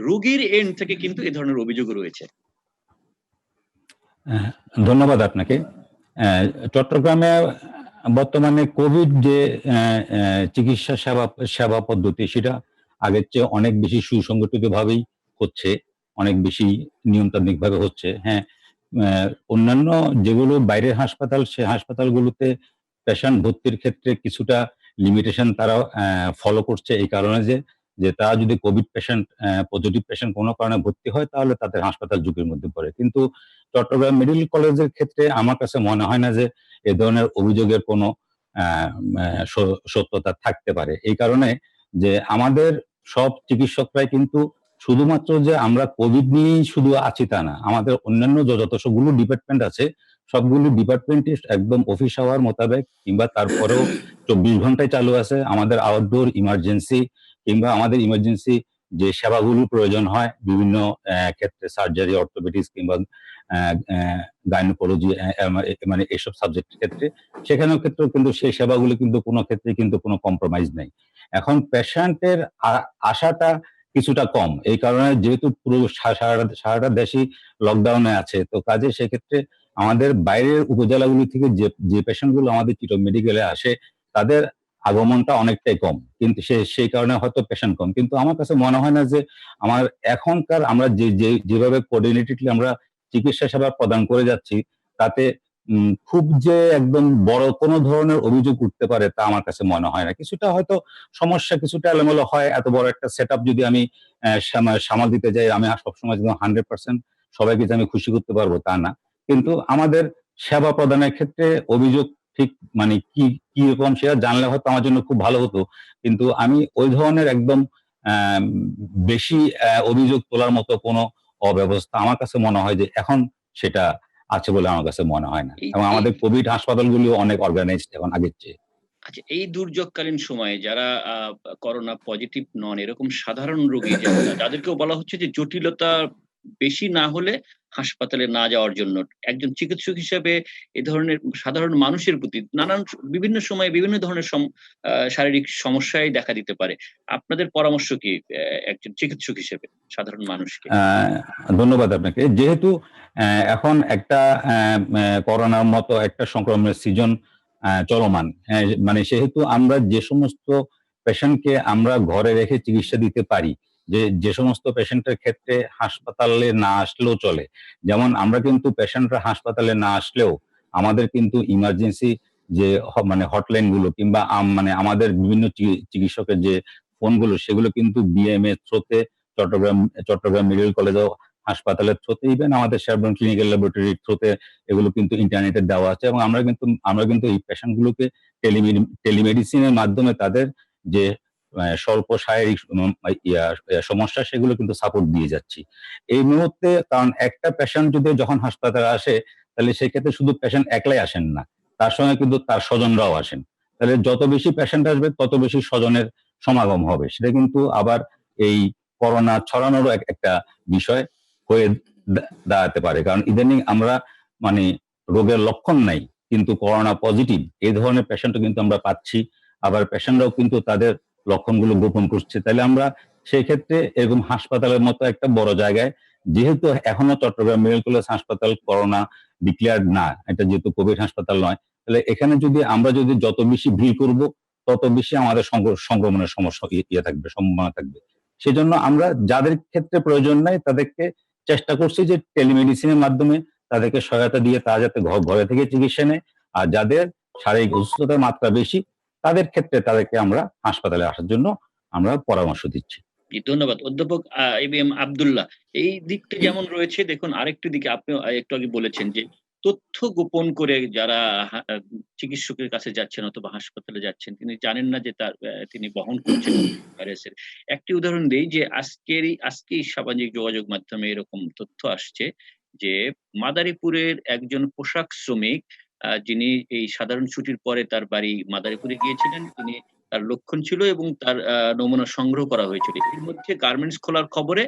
রোগীর এন্ড থেকে কিন্তু এ ধরনের অভিযোগ রয়েছে। ধন্যবাদ আপনাকে। চট্টগ্রামে বর্তমানে কোভিড যে চিকিৎসা সেবা পদ্ধতি, সেটা আগের চেয়ে অনেক বেশি সুসংগঠিত ভাবেই হচ্ছে, অনেক বেশি নিয়মতান্ত্রিক ভাবে হচ্ছে। হ্যাঁ, অন্যান্য যেগুলো বাইরের হাসপাতাল, সে হাসপাতালগুলোতে পেশেন্ট ভর্তির ক্ষেত্রে কিছুটা লিমিটেশন তারা ফলো করছে, এই কারণে যে তারা যদি কোভিড পেশেন্ট, পজিটিভ পেশেন্ট কোনো কারণে ভর্তি হয়, তাহলে তাদের হাসপাতাল ঝুঁকির মধ্যে পড়ে। কিন্তু চট্টগ্রাম মেডিকেল কলেজের ক্ষেত্রে আমার কাছে মনে হয় না যে এ ধরনের অভিযোগের কোনো সত্যতা থাকতে পারে। এই কারণে যে আমাদের সব চিকিৎসকরাই কিন্তু শুধুমাত্র যে আমরা কোভিড নিয়েই শুধু আছি তা না, আমাদের অন্যান্য যতগুলো ডিপার্টমেন্ট আছে, সবগুলো ডিপার্টমেন্টই একদম অফিস আওয়ার মোতাবেক কিংবা তারপরেও 24 ঘন্টায় চালু আছে। আমাদের আউটডোর ইমার্জেন্সি কিংবা আমাদের ইমার্জেন্সি যে সেবাগুলো প্রয়োজন হয় বিভিন্ন ক্ষেত্রে, সার্জারি, অর্থোপেডিক্স কিংবা গাইনোকোলজি, মানে এইসব সাবজেক্টের ক্ষেত্রে, সেখানেও ক্ষেত্রেও কিন্তু সেই সেবাগুলো কিন্তু কোনো ক্ষেত্রে কিন্তু কোনো কম্প্রোমাইজ নেই। এখন পেশেন্টের আশাটা কিছুটা কম, এই কারণে যেহেতু পুরো সারাটা দেশই লকডাউনে আছে, তো কাজে সেক্ষেত্রে আমাদের বাইরের উপজেলাগুলি থেকে যে পেশেন্টগুলো আমাদের চিটক মেডিকেলে আসে তাদের আগমনটা অনেকটাই কম, কিন্তু সেই কারণে হয়তো পেশেন্ট কম। কিন্তু আমার কাছে মনে হয় না যে আমার এখনকার আমরা যেভাবে কোঅর্ডিনেটেডলি আমরা চিকিৎসা সেবা প্রদান করে যাচ্ছি তাতে খুব যে একদম বড় কোনো ধরনের অভিযোগ উঠতে পারে তা আমার কাছে মনে হয় না। কিছুটা হয়তো সমস্যা কিছুটা এলোমেলো হয়, এত বড় একটা সেট আপ যদি আমি সামাল দিতে যাই, আমি সবসময় 100% সবাইকে যে আমি খুশি করতে পারবো তা না। কিন্তু আমাদের সেবা প্রদানের ক্ষেত্রে অভিযোগ ঠিক মানে কি রকম সেটা জানলে হয়তো আমার জন্য খুব ভালো হতো, কিন্তু আমি ওই ধরনের একদম বেশি অভিযোগ তোলার মতো কোনো অব্যবস্থা আমার কাছে মনে হয় যে এখন সেটা আছে বলে আমার কাছে মনে হয় না। এবং আমাদের কোভিড হাসপাতালগুলিও অনেক অর্গানাইজড এখন আগের চেয়ে। আচ্ছা, এই দুর্যোগকালীন সময়ে যারা করোনা পজিটিভ নন এরকম সাধারণ রোগী যাদেরকেও বলা হচ্ছে যে জটিলতা বেশি না হলে হাসপাতালে না যাওয়ার জন্য, একজন চিকিৎসক হিসেবে এ ধরনের সাধারণ মানুষের প্রতি বিভিন্ন সময়ে বিভিন্ন ধরনের শারীরিক সমস্যাই দেখা দিতে পারে। আপনাদের পরামর্শ কি একজন চিকিৎসক হিসেবে সাধারণ মানুষকে? ধন্যবাদ আপনাকে। যেহেতু এখন একটা করোনার মতো একটা সংক্রমণের সিজন চলমান, মানে সেহেতু আমরা যে সমস্ত পেশেন্টকে আমরা ঘরে রেখে চিকিৎসা দিতে পারি, যে সমস্ত পেশেন্টের ক্ষেত্রে হাসপাতালে না আসলেও চলে, যেমন আমরা কিন্তু পেশেন্টরা হাসপাতালে না আসলেও আমাদের কিন্তু ইমার্জেন্সি যে মানে হটলাইন গুলো কিংবা মানে আমাদের বিভিন্ন চিকিৎসকের যে ফোনগুলো সেগুলো কিন্তু বিএমএ থ্রোতে চট্টগ্রাম মেডিকেল কলেজ ও হাসপাতালের থ্রোতে, ইভেন আমাদের শেরবন ক্লিনিক্যাল ল্যাবরেটরির থ্রোতে এগুলো কিন্তু ইন্টারনেটে দেওয়া আছে। এবং আমরা কিন্তু এই পেশেন্টগুলোকে টেলিমেডিসিনের মাধ্যমে তাদের যে স্বল্প শারীরিক সমস্যা সেগুলো কিন্তু সাপোর্ট দিয়ে যাচ্ছি এই মুহূর্তে। কারণ একটা পেশেন্ট যদি যখন হাসপাতালে আসে তাহলে সেক্ষেত্রে শুধু পেশেন্ট একলাই আসেন না, তার সঙ্গে কিন্তু তার স্বজনরাও আসেন। তাহলে যত বেশি পেশেন্ট আসবে তত বেশি স্বজনের সমাগম হবে, সেটা কিন্তু আবার এই করোনা ছড়ানোরও একটা বিষয় হয়ে দাঁড়াতে পারে। কারণ ইদানিং আমরা মানে রোগের লক্ষণ নাই কিন্তু করোনা পজিটিভ এই ধরনের পেশেন্টও কিন্তু আমরা পাচ্ছি, আবার পেশেন্টরাও কিন্তু তাদের লক্ষণগুলো গোপন করছে। তাহলে আমরা সেই ক্ষেত্রে এরকম হাসপাতালের মতো একটা বড় জায়গায়, যেহেতু এখনো চট্টগ্রাম মেডিকেল কলেজ হাসপাতাল করোনা ডিক্লেয়ার্ড না, এটা যেহেতু কোভিড হাসপাতাল নয়, তাহলে এখানে আমরা যদি যত বেশি ভিড় করব তত বেশি আমাদের সংক্রমণের সমস্যা থাকবে, সম্ভাবনা থাকবে। সেজন্য আমরা যাদের ক্ষেত্রে প্রয়োজন নাই তাদেরকে চেষ্টা করছি যে টেলিমেডিসিনের মাধ্যমে তাদেরকে সহায়তা দিয়ে তারা যাতে ঘরে থেকে চিকিৎসা নেয়, আর যাদের শারীরিক অসুস্থতার মাত্রা বেশি তাদের ক্ষেত্রে তাদেরকে আমরা হাসপাতালে আসার জন্য আমরা পরামর্শ দিচ্ছি। ধন্যবাদ অধ্যাপক এবিএম আব্দুল্লাহ। এই দিকটা যেমন রয়েছে, দেখুন আরেকটি দিকে আপনি একটু আগে বলেছেন যে তথ্য গোপন করে যারা চিকিৎসকের কাছে যাচ্ছেন অথবা হাসপাতালে যাচ্ছেন তিনি জানেন না যে তিনি বহন করছেন ভাইরাসের। একটি উদাহরণ দেই যে আজকেই সামাজিক যোগাযোগ মাধ্যমে এরকম তথ্য আসছে যে মাদারীপুরের একজন পোশাক শ্রমিক যিনি এই সাধারণ ছুটির পরে তার বাড়ি মাদারীপুরে গিয়েছিলেন, তিনি তার লক্ষণ ছিল এবং তার নমুনা সংগ্রহ করা হয়েছিল। এর মধ্যে গার্মেন্টস খোলার খবরে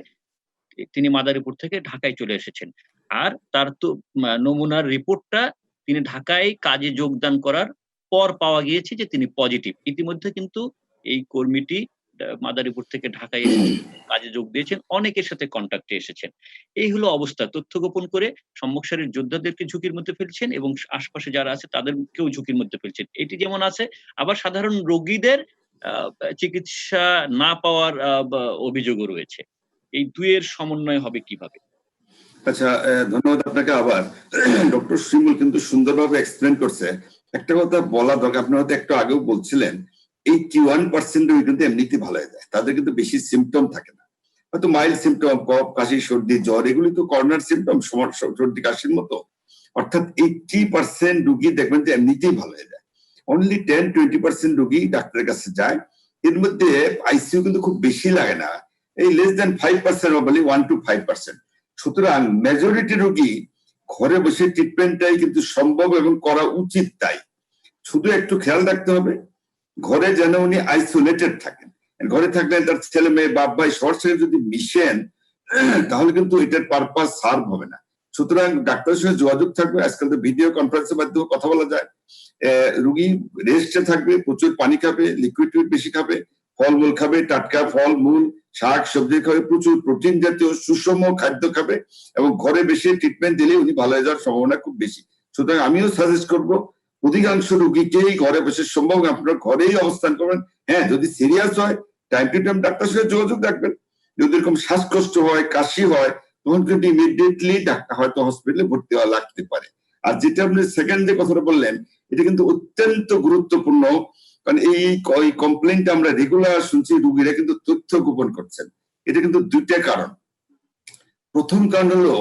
তিনি মাদারীপুর থেকে ঢাকায় চলে এসেছেন। আর তার তো নমুনার রিপোর্টটা তিনি ঢাকায় কাজে যোগদান করার পর পাওয়া গিয়েছে যে তিনি পজিটিভ। ইতিমধ্যে কিন্তু এই কর্মীটি মাদারীপুর থেকে ঢাকায় এসে কাজে যোগ দিয়েছেন, অনেকের সাথে কন্টাক্টে এসেছেন। এই হলো অবস্থা। তথ্য গোপন করে সম্মুখ সারির যোদ্ধাদেরকে ঝুঁকির মধ্যে ফেলছেন এবং আশপাশে যারা আছে তাদেরকেও ঝুঁকির মধ্যে ফেলছেন। এটি যেমন আছে, আবার সাধারণ রোগীদের চিকিৎসা না পাওয়ার অভিযোগও রয়েছে। এই দুইয়ের সমন্বয় হবে কিভাবে? আচ্ছা, ধন্যবাদ আপনাকে। আবার ডক্টর শিমুল কিন্তু সুন্দরভাবে এক্সপ্লেন করছে। একটা কথা বলা দরকার, আপনি হয়তো একটু আগেও বলছিলেন 81% রোগী কিন্তু এমনিতে ভালো হয়ে যায়, তাদের কিন্তু বেশি সিমটম থাকে না, হয়তো মাইল্ড সিমটম, কফ, কাশি, সর্দি, জ্বর, এগুলি তো করোনার সিমটম, সর্দি কাশির মতো। অর্থাৎ 80% রোগী দেখবেন যে এমনিতেই ভালো হয়ে যায়। অনলি 10-20% রোগী ডাক্তারের কাছে যায়। এর মধ্যে আইসিইউ কিন্তু খুব বেশি লাগে না, এই লেস দেন 5% বলি 1 to 5%। সুতরাং মেজরিটি রোগী ঘরে বসে ট্রিটমেন্টটাই কিন্তু সম্ভব এবং করা উচিত। তাই শুধু একটু খেয়াল রাখতে হবে ঘরে যেন উনি আইসোলেটেড থাকেন। ঘরে থাকলে তার ছেলে মেয়ে, বাপ ভাই সবার সঙ্গে যদি মিশেন তাহলে কিন্তু এটার পারপাস সার্ভ হবে না। সুতরাং ডাক্তারের সঙ্গে যোগাযোগ থাকবে। আজকাল তো ভিডিও কনফারেন্সের মাধ্যমে কথা বলা যায়। রোগী রেস্টে থাকবে, প্রচুর পানি খাবে, লিকুইড বেশি খাবে, ফলমূল খাবে, টাটকা ফল মূল, শাক সবজি খাবে, প্রচুর প্রোটিন জাতীয় সুষম খাদ্য খাবে এবং ঘরে বেশি ট্রিটমেন্ট দিলে উনি ভালো হয়ে যাওয়ার সম্ভাবনা খুব বেশি। সুতরাং আমিও সাজেস্ট করব অধিকাংশ রোগীকেই ঘরে বসে সম্ভব আপনারা ঘরেই অবস্থান করবেন। হ্যাঁ, যদি সিরিয়াস হয় টাইম টু টাইম ডাক্তার সাথে যোগাযোগ রাখবেন। যদি এরকম শ্বাসকষ্ট হয়, কাশি হয়, তখন কিন্তু ইমিডিয়েটলি ডাক্তার হয়তো হসপিটালে ভর্তি হওয়া লাগতে পারে। আর যেটা আপনি সেকেন্ড যে কথাটা বললেন, এটা কিন্তু অত্যন্ত গুরুত্বপূর্ণ, কারণ এই কমপ্লেনটা আমরা রেগুলার শুনছি, রোগীরা কিন্তু তথ্য গোপন করছেন। এটা কিন্তু দুইটা কারণ। প্রথম কারণ হলো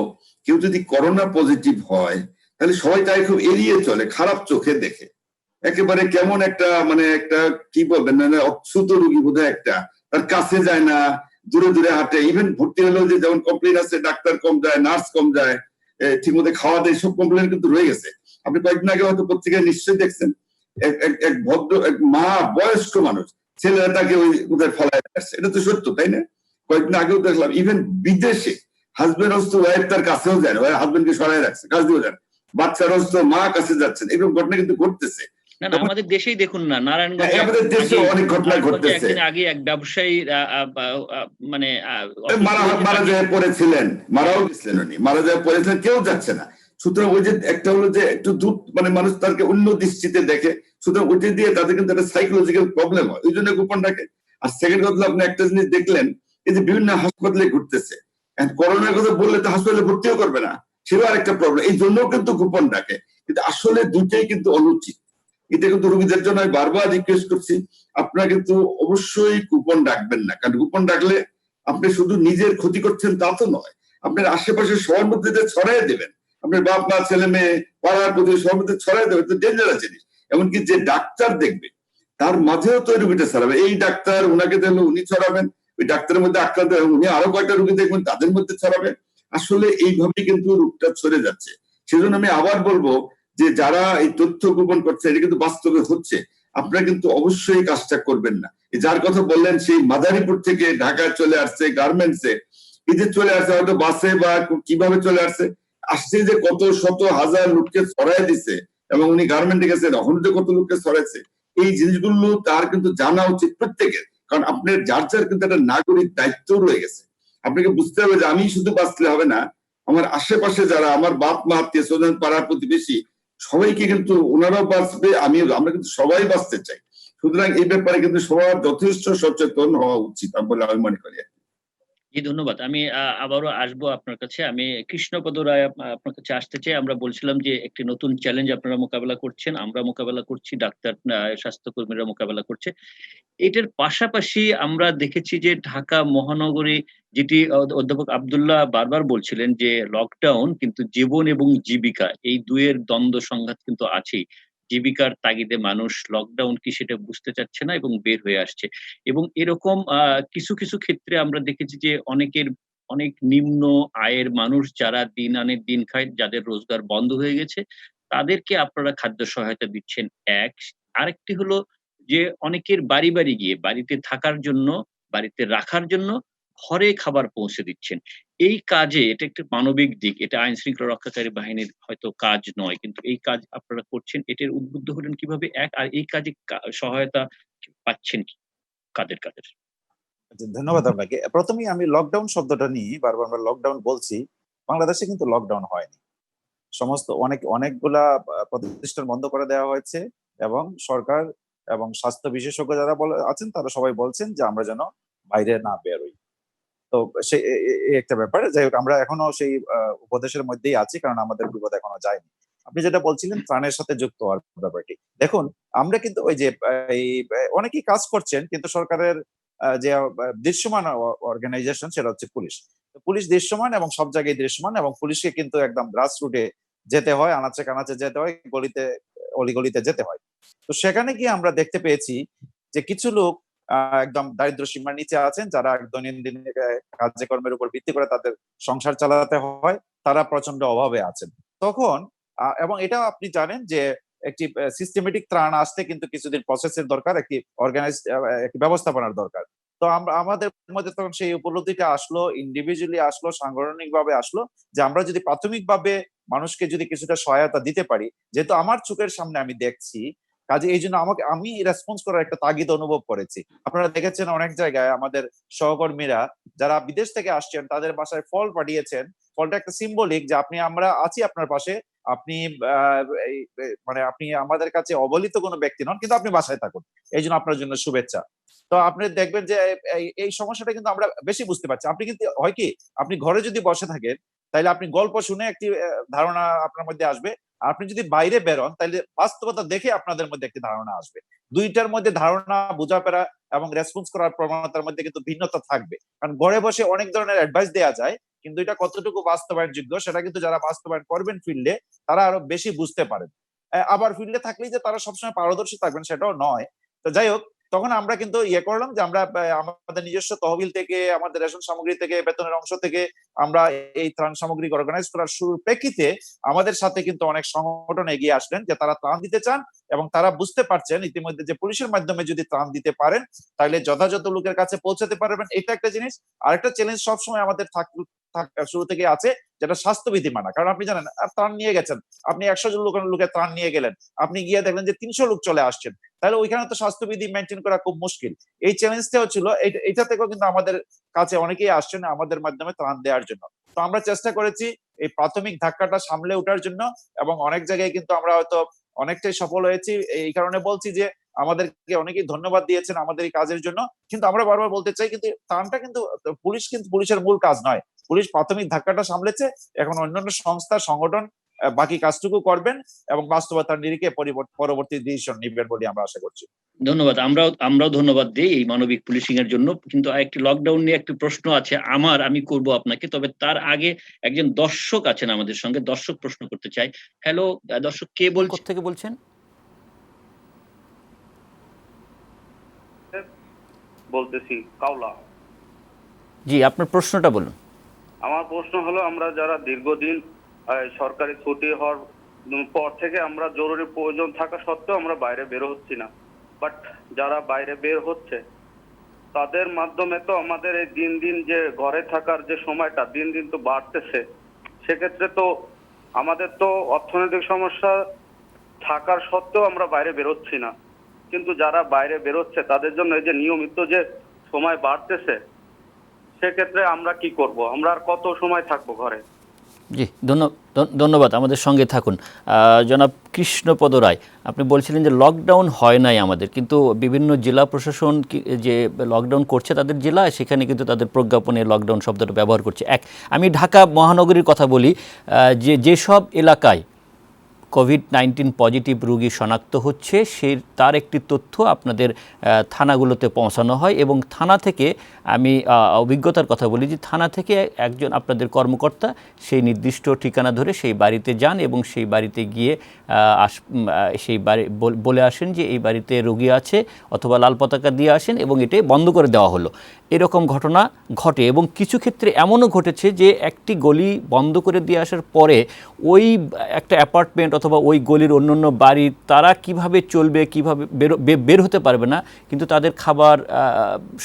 কেউ যদি করোনা পজিটিভ হয় তাহলে সবাই তাই খুব এড়িয়ে চলে, খারাপ চোখে দেখে, একেবারে কেমন একটা মানে একটা কি বলবেন না অচ্ছুত রোগী বোধহয় একটা, তার কাছে যায় না, দূরে দূরে হাঁটে। ইভেন ভর্তি হলেও যে যেমন কমপ্লেন আছে, ডাক্তার কম যায়, নার্স কম যায়, ঠিক মতো খাওয়া দেয়, সব কমপ্লেন কিন্তু রয়ে গেছে। আপনি কয়েকদিন আগে হয়তো পত্রিকায় নিশ্চয়ই দেখছেন, এক ভদ্র এক মা, বয়স্ক মানুষ, ছেলেরা তাকে ওই কোথায় ফেলায় আসছে। এটা তো সত্য, তাই না? কয়েকদিন আগেও দেখলাম ইভেন বিদেশে হাজবেন্ড অস্ত ওয়াইফ তার কাছেও যায় না, হাজবেন্ডকে সরাই রাখছে, কাজ দিয়েও যান, বাচ্চার অস্ত মা কাছে যাচ্ছেন, এরকম ঘটনা কিন্তু ঘটতেছে। না না, আমাদের দেশেই দেখুন না, নারায়ণগঞ্জে আমাদের দেশে অনেক ঘটনা ঘটতেছে। একদিন আগে এক ব্যবসায়ী মানে মারা যায় পড়েছিলেন, মারাও গেছিলেন, উনি মারা যায় পড়েছিলেন, কেউ যাচ্ছে না। সুতরাং ওই যে একটা হলো যে একটু দূর মানে মানুষ তাকে অন্য দৃষ্টিতে দেখে, সুতরাং ওইটা দিয়ে তাদের কিন্তু একটা সাইকোলজিক্যাল প্রবলেম হয়, ওই জন্য গোপন রাখে। আর সেকেন্ড কথা, আপনি একটা জিনিস দেখলেন, এই যে বিভিন্ন হাসপাতালে ঘুরতেছে, করোনার কথা বললে তো হাসপাতালে ভর্তিও করবে না, সেটাও আরেকটা প্রবলেম, এই জন্য কিন্তু গোপন রাখে। কিন্তু আসলে দুইটাই কিন্তু অনুচিত। এটা কিন্তু রোগীদের জন্য আমি বারবার রিকোয়েস্ট করছি, আপনারা কিন্তু অবশ্যই গোপন রাখবেন না, কারণ গোপন রাখলে আপনি শুধু নিজের ক্ষতি করছেন তা তো নয়, আপনার আশেপাশে সবার মধ্যে ছড়াই দেবেন, আপনার বাপ মা ছেলে মেয়ে পাড়ার প্রতি সবার মধ্যে ছড়াই দেবেন, তো ডেঞ্জারাস জিনিস। এমনকি যে ডাক্তার দেখবে তার মাঝেও তো রোগীটা ছড়াবে, এই ডাক্তার উনাকে দেখলে উনি ছড়াবেন, ওই ডাক্তারের মধ্যে আক্রান্ত উনি আরো কয়েকটা রোগী দেখবেন, তাদের মধ্যে ছড়াবে। আসলে এইভাবে কিন্তু রোগটা ছড়ে যাচ্ছে। সেজন্য আমি আবার বলবো যে যারা এই তথ্য গোপন করছে, এটা কিন্তু বাস্তবে হচ্ছে, আপনারা কিন্তু অবশ্যই কাজটা করবেন না। যার কথা বললেন সেই মাদারীপুর থেকে ঢাকায় চলে আসছে গার্মেন্টসে, এই যে চলে আসছে হয়তো বাসে বা কিভাবে চলে আসছে, আসছে যে কত শত হাজার লোককে ছড়াই দিছে, এবং উনি গার্মেন্টে গেছে, তখন যে কত লোককে ছড়াইছে, এই জিনিসগুলো তার কিন্তু জানা উচিত প্রত্যেকের। কারণ আপনার যার যার কিন্তু একটা নাগরিক দায়িত্ব রয়ে গেছে। আপনাকে বুঝতে হবে যে আমি শুধু বাঁচলে হবে না, আমার আশেপাশে যারা আমার বাপ মা আত্মীয় স্বজন পাড়ার প্রতিবেশী সবাইকে কিন্তু ওনারাও বাঁচবে, আমরা কিন্তু সবাই বাঁচতে চাই। সুতরাং এই ব্যাপারে কিন্তু সবার যথেষ্ট সচেতন হওয়া উচিত বলে আমি মনে করি। জি, ধন্যবাদ। আমি আবারও আসবো আপনার কাছে। আমি কৃষ্ণপদ রায় আপনার কাছে আসতে চাই। আমরা বলছিলাম যে একটি নতুন চ্যালেঞ্জ আপনারা মোকাবেলা করছেন, আমরা মোকাবেলা করছি, ডাক্তার স্বাস্থ্যকর্মীরা মোকাবেলা করছে। এটার পাশাপাশি আমরা দেখেছি যে ঢাকা মহানগরী, যেটি অধ্যাপক আব্দুল্লাহ বারবার বলছিলেন যে লকডাউন কিন্তু জীবন এবং জীবিকা, এই দুইয়ের দ্বন্দ্ব সংঘাত কিন্তু আছেই। জীবিকার তাগিদে মানুষ লকডাউন কি সেটা বুঝতে চাচ্ছে না এবং বের হয়ে আসছে। এবং এরকম কিছু কিছু ক্ষেত্রে আমরা দেখেছি যে অনেক নিম্ন আয়ের মানুষ যারা দিন আনে দিন খায়, যাদের রোজগার বন্ধ হয়ে গেছে, তাদেরকে আপনারা খাদ্য সহায়তা দিচ্ছেন এক। আরেকটি হলো যে অনেকের বাড়ি, বাড়ি গিয়ে বাড়িতে থাকার জন্য, বাড়িতে রাখার জন্য ঘরে খাবার পৌঁছে দিচ্ছেন। এই কাজে এটা একটা মানবিক দিক। এটা আইন শৃঙ্খলা রক্ষাকারী বাহিনীর হয়তো কাজ নয়। কিন্তু এই কাজ আপনারা করছেন। এটার উদ্বুদ্ধ হলেন কিভাবে? এক, আর এই কাজে সহায়তা পাচ্ছেন কি? কাদের? ধন্যবাদ আপনাকে। প্রথমেই আমি লকডাউন শব্দটা নিয়ে বারবার আমরা লকডাউন বলছি, বাংলাদেশে কিন্তু লকডাউন হয়নি। সমস্ত অনেকগুলা প্রতিষ্ঠান বন্ধ করে দেওয়া হয়েছে এবং সরকার এবং স্বাস্থ্য বিশেষজ্ঞ যারা আছেন তারা সবাই বলছেন যে আমরা যেন বাইরে না বেরোই। তো সেই একটা ব্যাপার। যাই হোক, আমরা এখনো সেই উপদেশের মধ্যেই আছি, কারণ আমাদের বিপদ এখনো যায়নি। আপনি যেটা বলছিলেন ত্রাণের সাথে যুক্ত হওয়ার ব্যাপারটি, দেখুন আমরা কিন্তু ওই যে অনেকেই কাজ করছেন, কিন্তু সরকারের যে দৃশ্যমান অর্গানাইজেশন সেটা হচ্ছে পুলিশ। পুলিশ দৃশ্যমান এবং সব জায়গায় দৃশ্যমান, এবং পুলিশকে কিন্তু একদম গ্রাস রুটে যেতে হয়, আনাচে কানাচে যেতে হয়, গলিতে অলিগলিতে যেতে হয়। তো সেখানে গিয়ে আমরা দেখতে পেয়েছি যে কিছু লোক একদম দারিদ্র সীমার নিচে আছেন, যারা দৈনন্দিন কার্যক্রমের উপর ভিত্তি করে তাদের সংসার চালাতে হয়, তারা প্রচন্ড অভাবে আছেন। তখন এবং এটা আপনি জানেন যে একটি সিস্টেমেটিক ত্রাণ আসতে কিন্তু কিছুদিন প্রসেসের দরকার, একটি অর্গানাইজড একটি ব্যবস্থাপনার দরকার। তো আমাদের মধ্যে তখন সেই উপলব্ধিটা আসলো, ইন্ডিভিজুয়ালি আসলো, সাংগঠনিক ভাবে আসলো, যে আমরা যদি প্রাথমিকভাবে মানুষকে যদি কিছুটা সহায়তা দিতে পারি, যেহেতু আমার চোখের সামনে আমি দেখছি কাজে এই জন্য আমি রেসপন্স করার একটা তাগিদ অনুভব করেছি। আপনারা দেখেছেন অনেক জায়গায় আমাদের সহকর্মীরা যারা বিদেশ থেকে আসছেন তাদের বাসায় ফল পাঠিয়েছেন। ফলটা একটা সিম্বলিক যে আমরা আছি আপনার পাশে, আপনি মানে আপনি আমাদের কাছে অবহেলিত কোনো ব্যক্তি নন, কিন্তু আপনি বাসায় থাকুন, এই জন্য আপনার জন্য শুভেচ্ছা। তো আপনি দেখবেন যে এই সমস্যাটা কিন্তু আমরা বেশি বুঝতে পারছি। আপনি কিন্তু হয় কি, আপনি ঘরে যদি বসে থাকেন তাহলে আপনি গল্প শুনে একটি ধারণা আপনার মধ্যে আসবে। আর আপনি যদি বাইরে বেরোন তাহলে বাস্তবতা দেখে আপনাদের মধ্যে একটি ধারণা আসবে। দুইটার মধ্যে ধারণা, বোঝাপড়া এবং রেসপন্স করার প্রবণতার মধ্যে কিন্তু ভিন্নতা থাকবে। কারণ ঘরে বসে অনেক ধরনের অ্যাডভাইস দেওয়া যায়, কিন্তু এটা কতটুকু বাস্তবায়নযোগ্য সেটা কিন্তু যারা বাস্তবায়ন করবেন ফিল্ডে তারা আরো বেশি বুঝতে পারেন। আবার ফিল্ডে থাকলেই যে তারা সবসময় পারদর্শী থাকবেন সেটাও নয়। তো যাই হোক, তখন আমরা কিন্তু করলাম যে আমরা আমাদের নিজস্ব তহবিল থেকে, আমাদের রেশন সামগ্রী থেকে, বেতনের অংশ থেকে আমরা এই ত্রাণ সামগ্রী অর্গানাইজ করার শুরুর প্রেক্ষিতে আমাদের সাথে কিন্তু অনেক সংগঠন এগিয়ে আসলেন যে তারা ত্রাণ দিতে চান এবং তারা বুঝতে পারছেন ইতিমধ্যে যে পুলিশের মাধ্যমে যদি ত্রাণ দিতে পারেন তাহলে যথাযথ লোকের কাছে পৌঁছাতে পারবেন। এটা একটা জিনিস। আরেকটা চ্যালেঞ্জ সবসময় আমাদের শুরু থেকে আছে, যেটা স্বাস্থ্যবিধি মানা। কারণ আপনি জানেন, ত্রাণ নিয়ে গেছেন, আপনি 100 জন লোকের ত্রাণ নিয়ে গেলেন, আপনি গিয়ে দেখলেন যে 300 লোক চলে আসছেন, তাহলে ওইখানে তো স্বাস্থ্যবিধি মেনটেন করা খুব মুশকিল। এই চ্যালেঞ্জটাও ছিল, এটা থেকেও কিন্তু আমাদের কাছে অনেকেই আসছেন আমাদের মাধ্যমে ত্রাণ দেওয়ার জন্য। তো আমরা চেষ্টা করেছি এই প্রাথমিক ধাক্কাটা সামলে ওঠার জন্য, এবং অনেক জায়গায় কিন্তু আমরা হয়তো অনেকটাই সফল হয়েছি। এই কারণে বলছি যে আমাদেরকে অনেকেই ধন্যবাদ দিয়েছেন আমাদের এই কাজের জন্য। কিন্তু আমরা বারবার বলতে চাই, কিন্তু ত্রাণটা কিন্তু পুলিশের মূল কাজ নয়। পুলিশ প্রাথমিক ধাক্কাটা সামলেছে, এখন অন্যান্য সংস্থা, সংগঠন বাকি কাজটুকু করবেন এবং বাস্তবতার নিরিখে পরবর্তী ডিসিশন নিবেন বলে আমরা আশা করছি। ধন্যবাদ। আমরাও ধন্যবাদ দিই এই মানবিক পুলিশিং এর জন্য। কিন্তু একটি লকডাউন নিয়ে একটি প্রশ্ন আছে আমি করব আপনাকে, তবে তার আগে একজন দর্শক আছেন আমাদের সঙ্গে, দর্শক প্রশ্ন করতে চাই। হ্যালো দর্শক, কে বলছেন? থেকে বলছেন? বলতেছি কাউলা। জি, আপনার প্রশ্নটা বলুন। আমার প্রশ্ন হলো, আমরা যারা দীর্ঘদিন সরকারি ছুটি হওয়ার পর থেকে আমরা জরুরি প্রয়োজন থাকা সত্ত্বেও আমরা বাইরে বের হচ্ছি না, বাট যারা বাইরে বের হচ্ছে তাদের মাধ্যমে তো আমাদের এই দিন দিন যে ঘরে থাকার যে সময়টা দিন দিন তো বাড়তেছে। সেক্ষেত্রে তো আমাদের তো অর্থনৈতিক সমস্যা থাকার সত্ত্বেও আমরা বাইরে বেরোচ্ছি না, কিন্তু যারা বাইরে বেরোচ্ছে তাদের জন্য এই যে নিয়মিত যে সময় বাড়তেছে, সেক্ষেত্রে আমরা কি করব? আমরা আর কত সময় থাকবো ঘরে? জি, ধন্যবাদ, আমাদের সঙ্গে থাকুন। জনাব কৃষ্ণপদ রায়, আপনি বলছিলেন যে লকডাউন হয় নাই আমাদের, কিন্তু বিভিন্ন জেলা প্রশাসন যে লকডাউন করছে তাদের জেলায়, সেখানে কিন্তু তাদের প্রজ্ঞাপনে লকডাউন শব্দটা ব্যবহার করছে। আমি ঢাকা মহানগরীর কথা বলি, যেসব এলাকায় কোভিড-19 পজিটিভ রোগী শনাক্ত হচ্ছে তার একটি তথ্য আপনাদের থানাগুলোতে পৌঁছানো হয়, এবং থানা থেকে, আমি অভিজ্ঞতার কথা বলি, যে থানা থেকে একজন আপনাদের কর্মকর্তা সেই নির্দিষ্ট ঠিকানা ধরে সেই বাড়িতে যান এবং সেই বাড়িতে গিয়ে সেই বাড়ি বলে আসেন যে এই বাড়িতে রোগী আছে, অথবা লাল পতাকা দিয়ে আসেন, এবং এটাই বন্ধ করে দেওয়া হলো। এরকম ঘটনা ঘটে, এবং কিছু ক্ষেত্রে এমনও ঘটেছে যে একটি গলি বন্ধ করে দিয়ে আসার পরে ওই একটা অ্যাপার্টমেন্ট অথবা ওই গলির অন্যান্য বাড়ি, তারা কিভাবে চলবে, কিভাবে বের হতে পারবে না, কিন্তু তাদের খাবার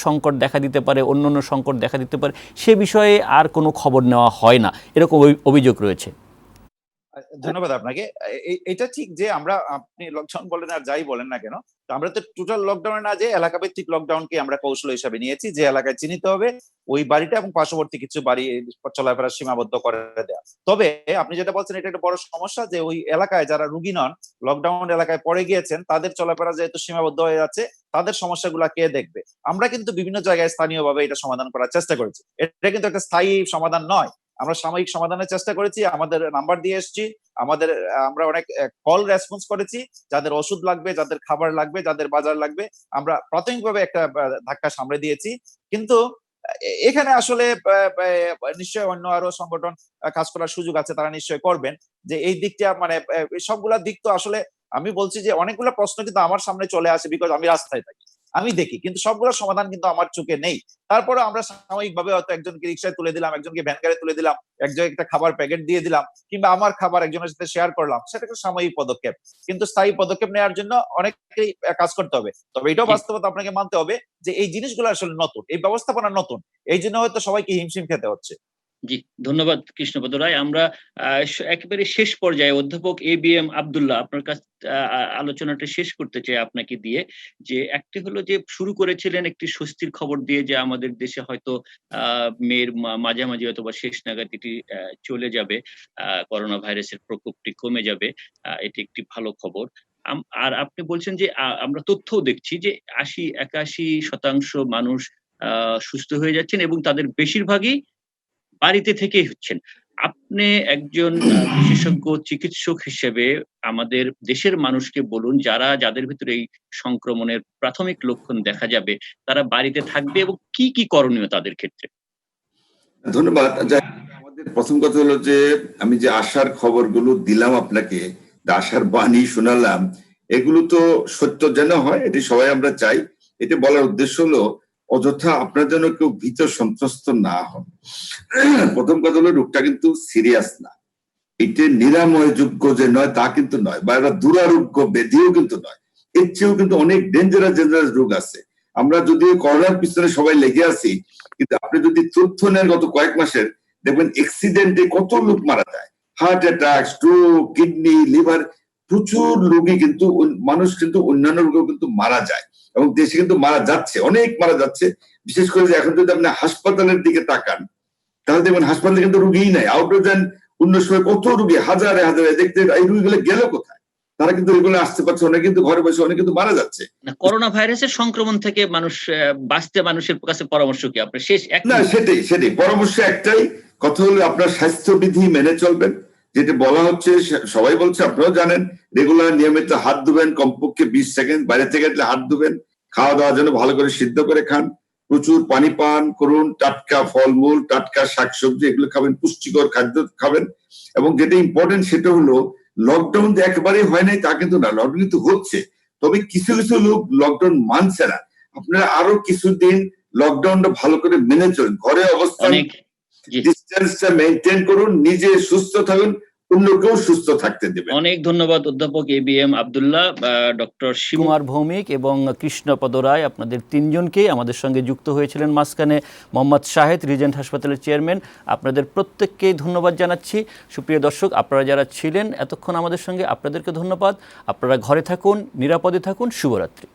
সংকট দেখা দিতে পারে, অন্যান্য সংকট দেখা দিতে পারে, সে বিষয়ে আর কোনো খবর নেওয়া হয় না, এরকম অভিযোগ রয়েছে। ধন্যবাদ আপনাকে। এটা ঠিক যে আপনি লকডাউন বলেন আর যাই বলেন না কেন, আমরা তো টোটাল লকডাউনে না যে এলাকা ভিত্তিক লকডাউনকে আমরা কৌশল হিসাবে নিয়েছি, যে এলাকায় চিহ্নিত হবে ওই বাড়িটা এবং পার্শ্ববর্তী কিছু বাড়ি চলাফেরা সীমাবদ্ধ করে দেওয়া। তবে আপনি যেটা বলছেন এটা একটা বড় সমস্যা, যে ওই এলাকায় যারা রুগী নন, লকডাউন এলাকায় পড়ে গিয়েছেন, তাদের চলাফেরা যেহেতু সীমাবদ্ধ হয়ে যাচ্ছে, তাদের সমস্যাগুলা কে দেখবে? আমরা কিন্তু বিভিন্ন জায়গায় স্থানীয়ভাবে এটা সমাধান করার চেষ্টা করেছি। এটা কিন্তু একটা স্থায়ী সমাধান নয়, আমরা সাময়িক সমাধানের চেষ্টা করেছি। আমাদের নাম্বার দিয়ে এসেছি, আমরা অনেক কল রেসপন্স করেছি, যাদের ওষুধ লাগবে, যাদের খাবার লাগবে, যাদের বাজার লাগবে, আমরা প্রাথমিকভাবে একটা ধাক্কা সামলে দিয়েছি। কিন্তু এখানে আসলে নিশ্চয়ই অন্য আরো সংগঠন কাজ করার সুযোগ আছে, তারা নিশ্চয়ই করবেন। যে এই দিকটা মানে সবগুলা দিক তো আসলে আমি বলছি যে অনেকগুলো প্রশ্ন কিন্তু আমার সামনে চলে আসে, বিকজ আমি রাস্তায় থাকি, আমি দেখি, কিন্তু সবগুলো সমাধান কিন্তু আমার চোখে নেই। তারপরে আমরা সাময়িকভাবে হয়তো একজনকে রিক্সায় তুলে দিলাম, একজনকে ভ্যান গাড়ি তুলে দিলাম, একজনকে একটা খাবার প্যাকেট দিয়ে দিলাম, কিংবা আমার খাবার একজনের সাথে শেয়ার করলাম, সেটা একটা সাময়িক পদক্ষেপ। কিন্তু স্থায়ী পদক্ষেপ নেওয়ার জন্য অনেককেই কাজ করতে হবে। তবে এটাও বাস্তবতা আপনাকে মানতে হবে যে এই জিনিসগুলো আসলে নতুন, এই ব্যবস্থাপনা নতুন, এই জন্য হয়তো সবাইকে হিমশিম খেতে হচ্ছে। জি, ধন্যবাদ কৃষ্ণপদ রায়। আমরা একেবারে শেষ পর্যায়ে অধ্যাপক এবিএম আব্দুল্লাহ আপনার কাছ আলোচনাটা শেষ করতে চাই আপনাকে দিয়ে। যে একটি হলো যে শুরু করেছিলেন একটি স্বস্তির খবর দিয়ে যে আমাদের দেশে হয়তো আ মের মাঝামাঝি অথবা শেষ নাগাদ এটি চলে যাবে। করোনা ভাইরাসের প্রকোপটি কমে যাবে। এটি একটি ভালো খবর। আর আপনি বলছেন যে আমরা তথ্যও দেখছি যে ৮০-৮১% মানুষ সুস্থ হয়ে যাচ্ছেন এবং তাদের বেশিরভাগই বাড়িতে থেকেই হচ্ছেন। আপনি একজন বিশেষজ্ঞ চিকিৎসক হিসেবে আমাদের দেশের মানুষকে বলুন যাদের ভিতরে এই সংক্রমণের প্রাথমিক লক্ষণ দেখা যাবে তারা বাড়িতে থাকবে এবং কি করণীয় তাদের ক্ষেত্রে? ধন্যবাদ। আমাদের প্রথম কথা হলো যে আমি যে আশার খবরগুলো দিলাম আপনাকে, আশার বাণী শোনালাম, এগুলো তো সত্য যেন হয় এটি সবাই আমরা চাই। এটা বলার উদ্দেশ্য হলো অযথা আপনার যেন কেউ ভীত সন্ত্রস্ত না হন। প্রথম কথা হলো রোগটা কিন্তু সিরিয়াস না, এটা নিরাময় যোগ্য যে নয় তা কিন্তু নয়, বা একটা দুরারোগ্য ব্যাধিও কিন্তু নয়। এর চেয়েও কিন্তু অনেক ডেঞ্জারাস রোগ আছে। আমরা যদি করোনার পিছনে সবাই লেগে আছি, কিন্তু আপনি যদি তথ্য নেন গত কয়েক মাসের, দেখবেন অ্যাক্সিডেন্টে কত লোক মারা যায়, heart attack, stroke, kidney, liver, প্রচুর রোগী কিন্তু মানুষ কিন্তু অন্যান্য রোগেও কিন্তু মারা যায় এবং দেশে কিন্তু মারা যাচ্ছে, অনেক মারা যাচ্ছে। বিশেষ করে যে এখন যদি আপনি হাসপাতালের দিকে তাকান তাহলে দেখবেন হাসপাতালে কিন্তু রুগীই নাই। আউটডোর যান অন্য সময় কত রুগী, হাজারে হাজারে, দেখতে এই রুগীগুলো গেল কোথায়? তারা কিন্তু এগুলো আসতে পারছে, অনেক কিন্তু ঘরে বসে অনেক কিন্তু মারা যাচ্ছে। করোনা ভাইরাসের সংক্রমণ থেকে মানুষ বাঁচতে মানুষের কাছে পরামর্শ কি আপনার শেষ এক? না, সেটাই পরামর্শ একটাই কথা হলো আপনার স্বাস্থ্যবিধি মেনে চলবেন। যেটা বলা হচ্ছে সবাই বলছে, আপনারাও জানেন, রেগুলার নিয়মিত হাত ধুবেন, কমপক্ষে 20 সেকেন্ড, বাইরে থেকে হাত ধুবেন, খাওয়া দাওয়ার জন্য ভালো করে সিদ্ধ করে খান, প্রচুর পানি পান করুন, টাটকা ফলমূল, টাটকা শাকসবজি এগুলো খাবেন, পুষ্টিকর খাদ্য খাবেন। এবং যেটা ইম্পর্টেন্ট সেটা হলো লকডাউন যে একেবারেই হয় নাই তা কিন্তু না, লকডাউন কিন্তু হচ্ছে, তবে কিছু কিছু লোক লকডাউন মানছে না। আপনারা আরো কিছুদিন লকডাউনটা ভালো করে মেনে চলুন, ঘরে অবস্থান, ডিসটেন্সটা মেনটেন করুন, নিজে সুস্থ থাকুন, অন্যকেও সুস্থ থাকতে দেবেন। অনেক ধন্যবাদ অধ্যাপক এবিএম আব্দুল্লাহ, ডক্টর কুমার ভৌমিক এবং কৃষ্ণপদ রায়, আপনাদের তিনজনকেই আমাদের সঙ্গে যুক্ত হয়েছিলেন মাঝখানে মোহাম্মদ শাহেদ, রিজেন্ট হাসপাতালের চেয়ারম্যান। আপনাদের প্রত্যেককেই ধন্যবাদ জানাচ্ছি। সুপ্রিয় দর্শক, আপনারা যারা ছিলেন এতক্ষণ আমাদের সঙ্গে, আপনাদেরকে ধন্যবাদ। আপনারা ঘরে থাকুন, নিরাপদে থাকুন। শুভরাত্রি।